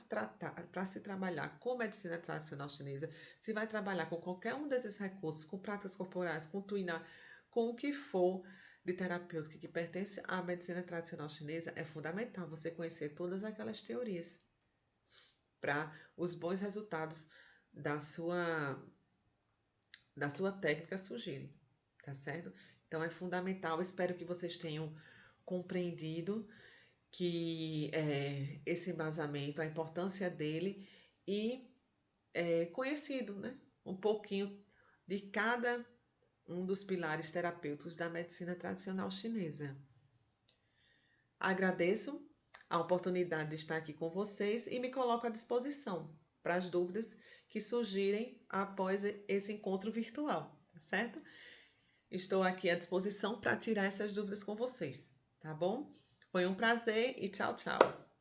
se trabalhar com medicina tradicional chinesa, se vai trabalhar com qualquer um desses recursos, com práticas corporais, com tuiná, com o que for de terapêutica que pertence à medicina tradicional chinesa, é fundamental você conhecer todas aquelas teorias para os bons resultados da sua da sua técnica surgirem, tá certo? Então é fundamental, espero que vocês tenham compreendido que esse embasamento, a importância dele e conhecido, né? Um pouquinho de cada um dos pilares terapêuticos da medicina tradicional chinesa. Agradeço a oportunidade de estar aqui com vocês e me coloco à disposição para as dúvidas que surgirem após esse encontro virtual, tá certo? Estou aqui à disposição para tirar essas dúvidas com vocês, tá bom? Foi um prazer e tchau, tchau.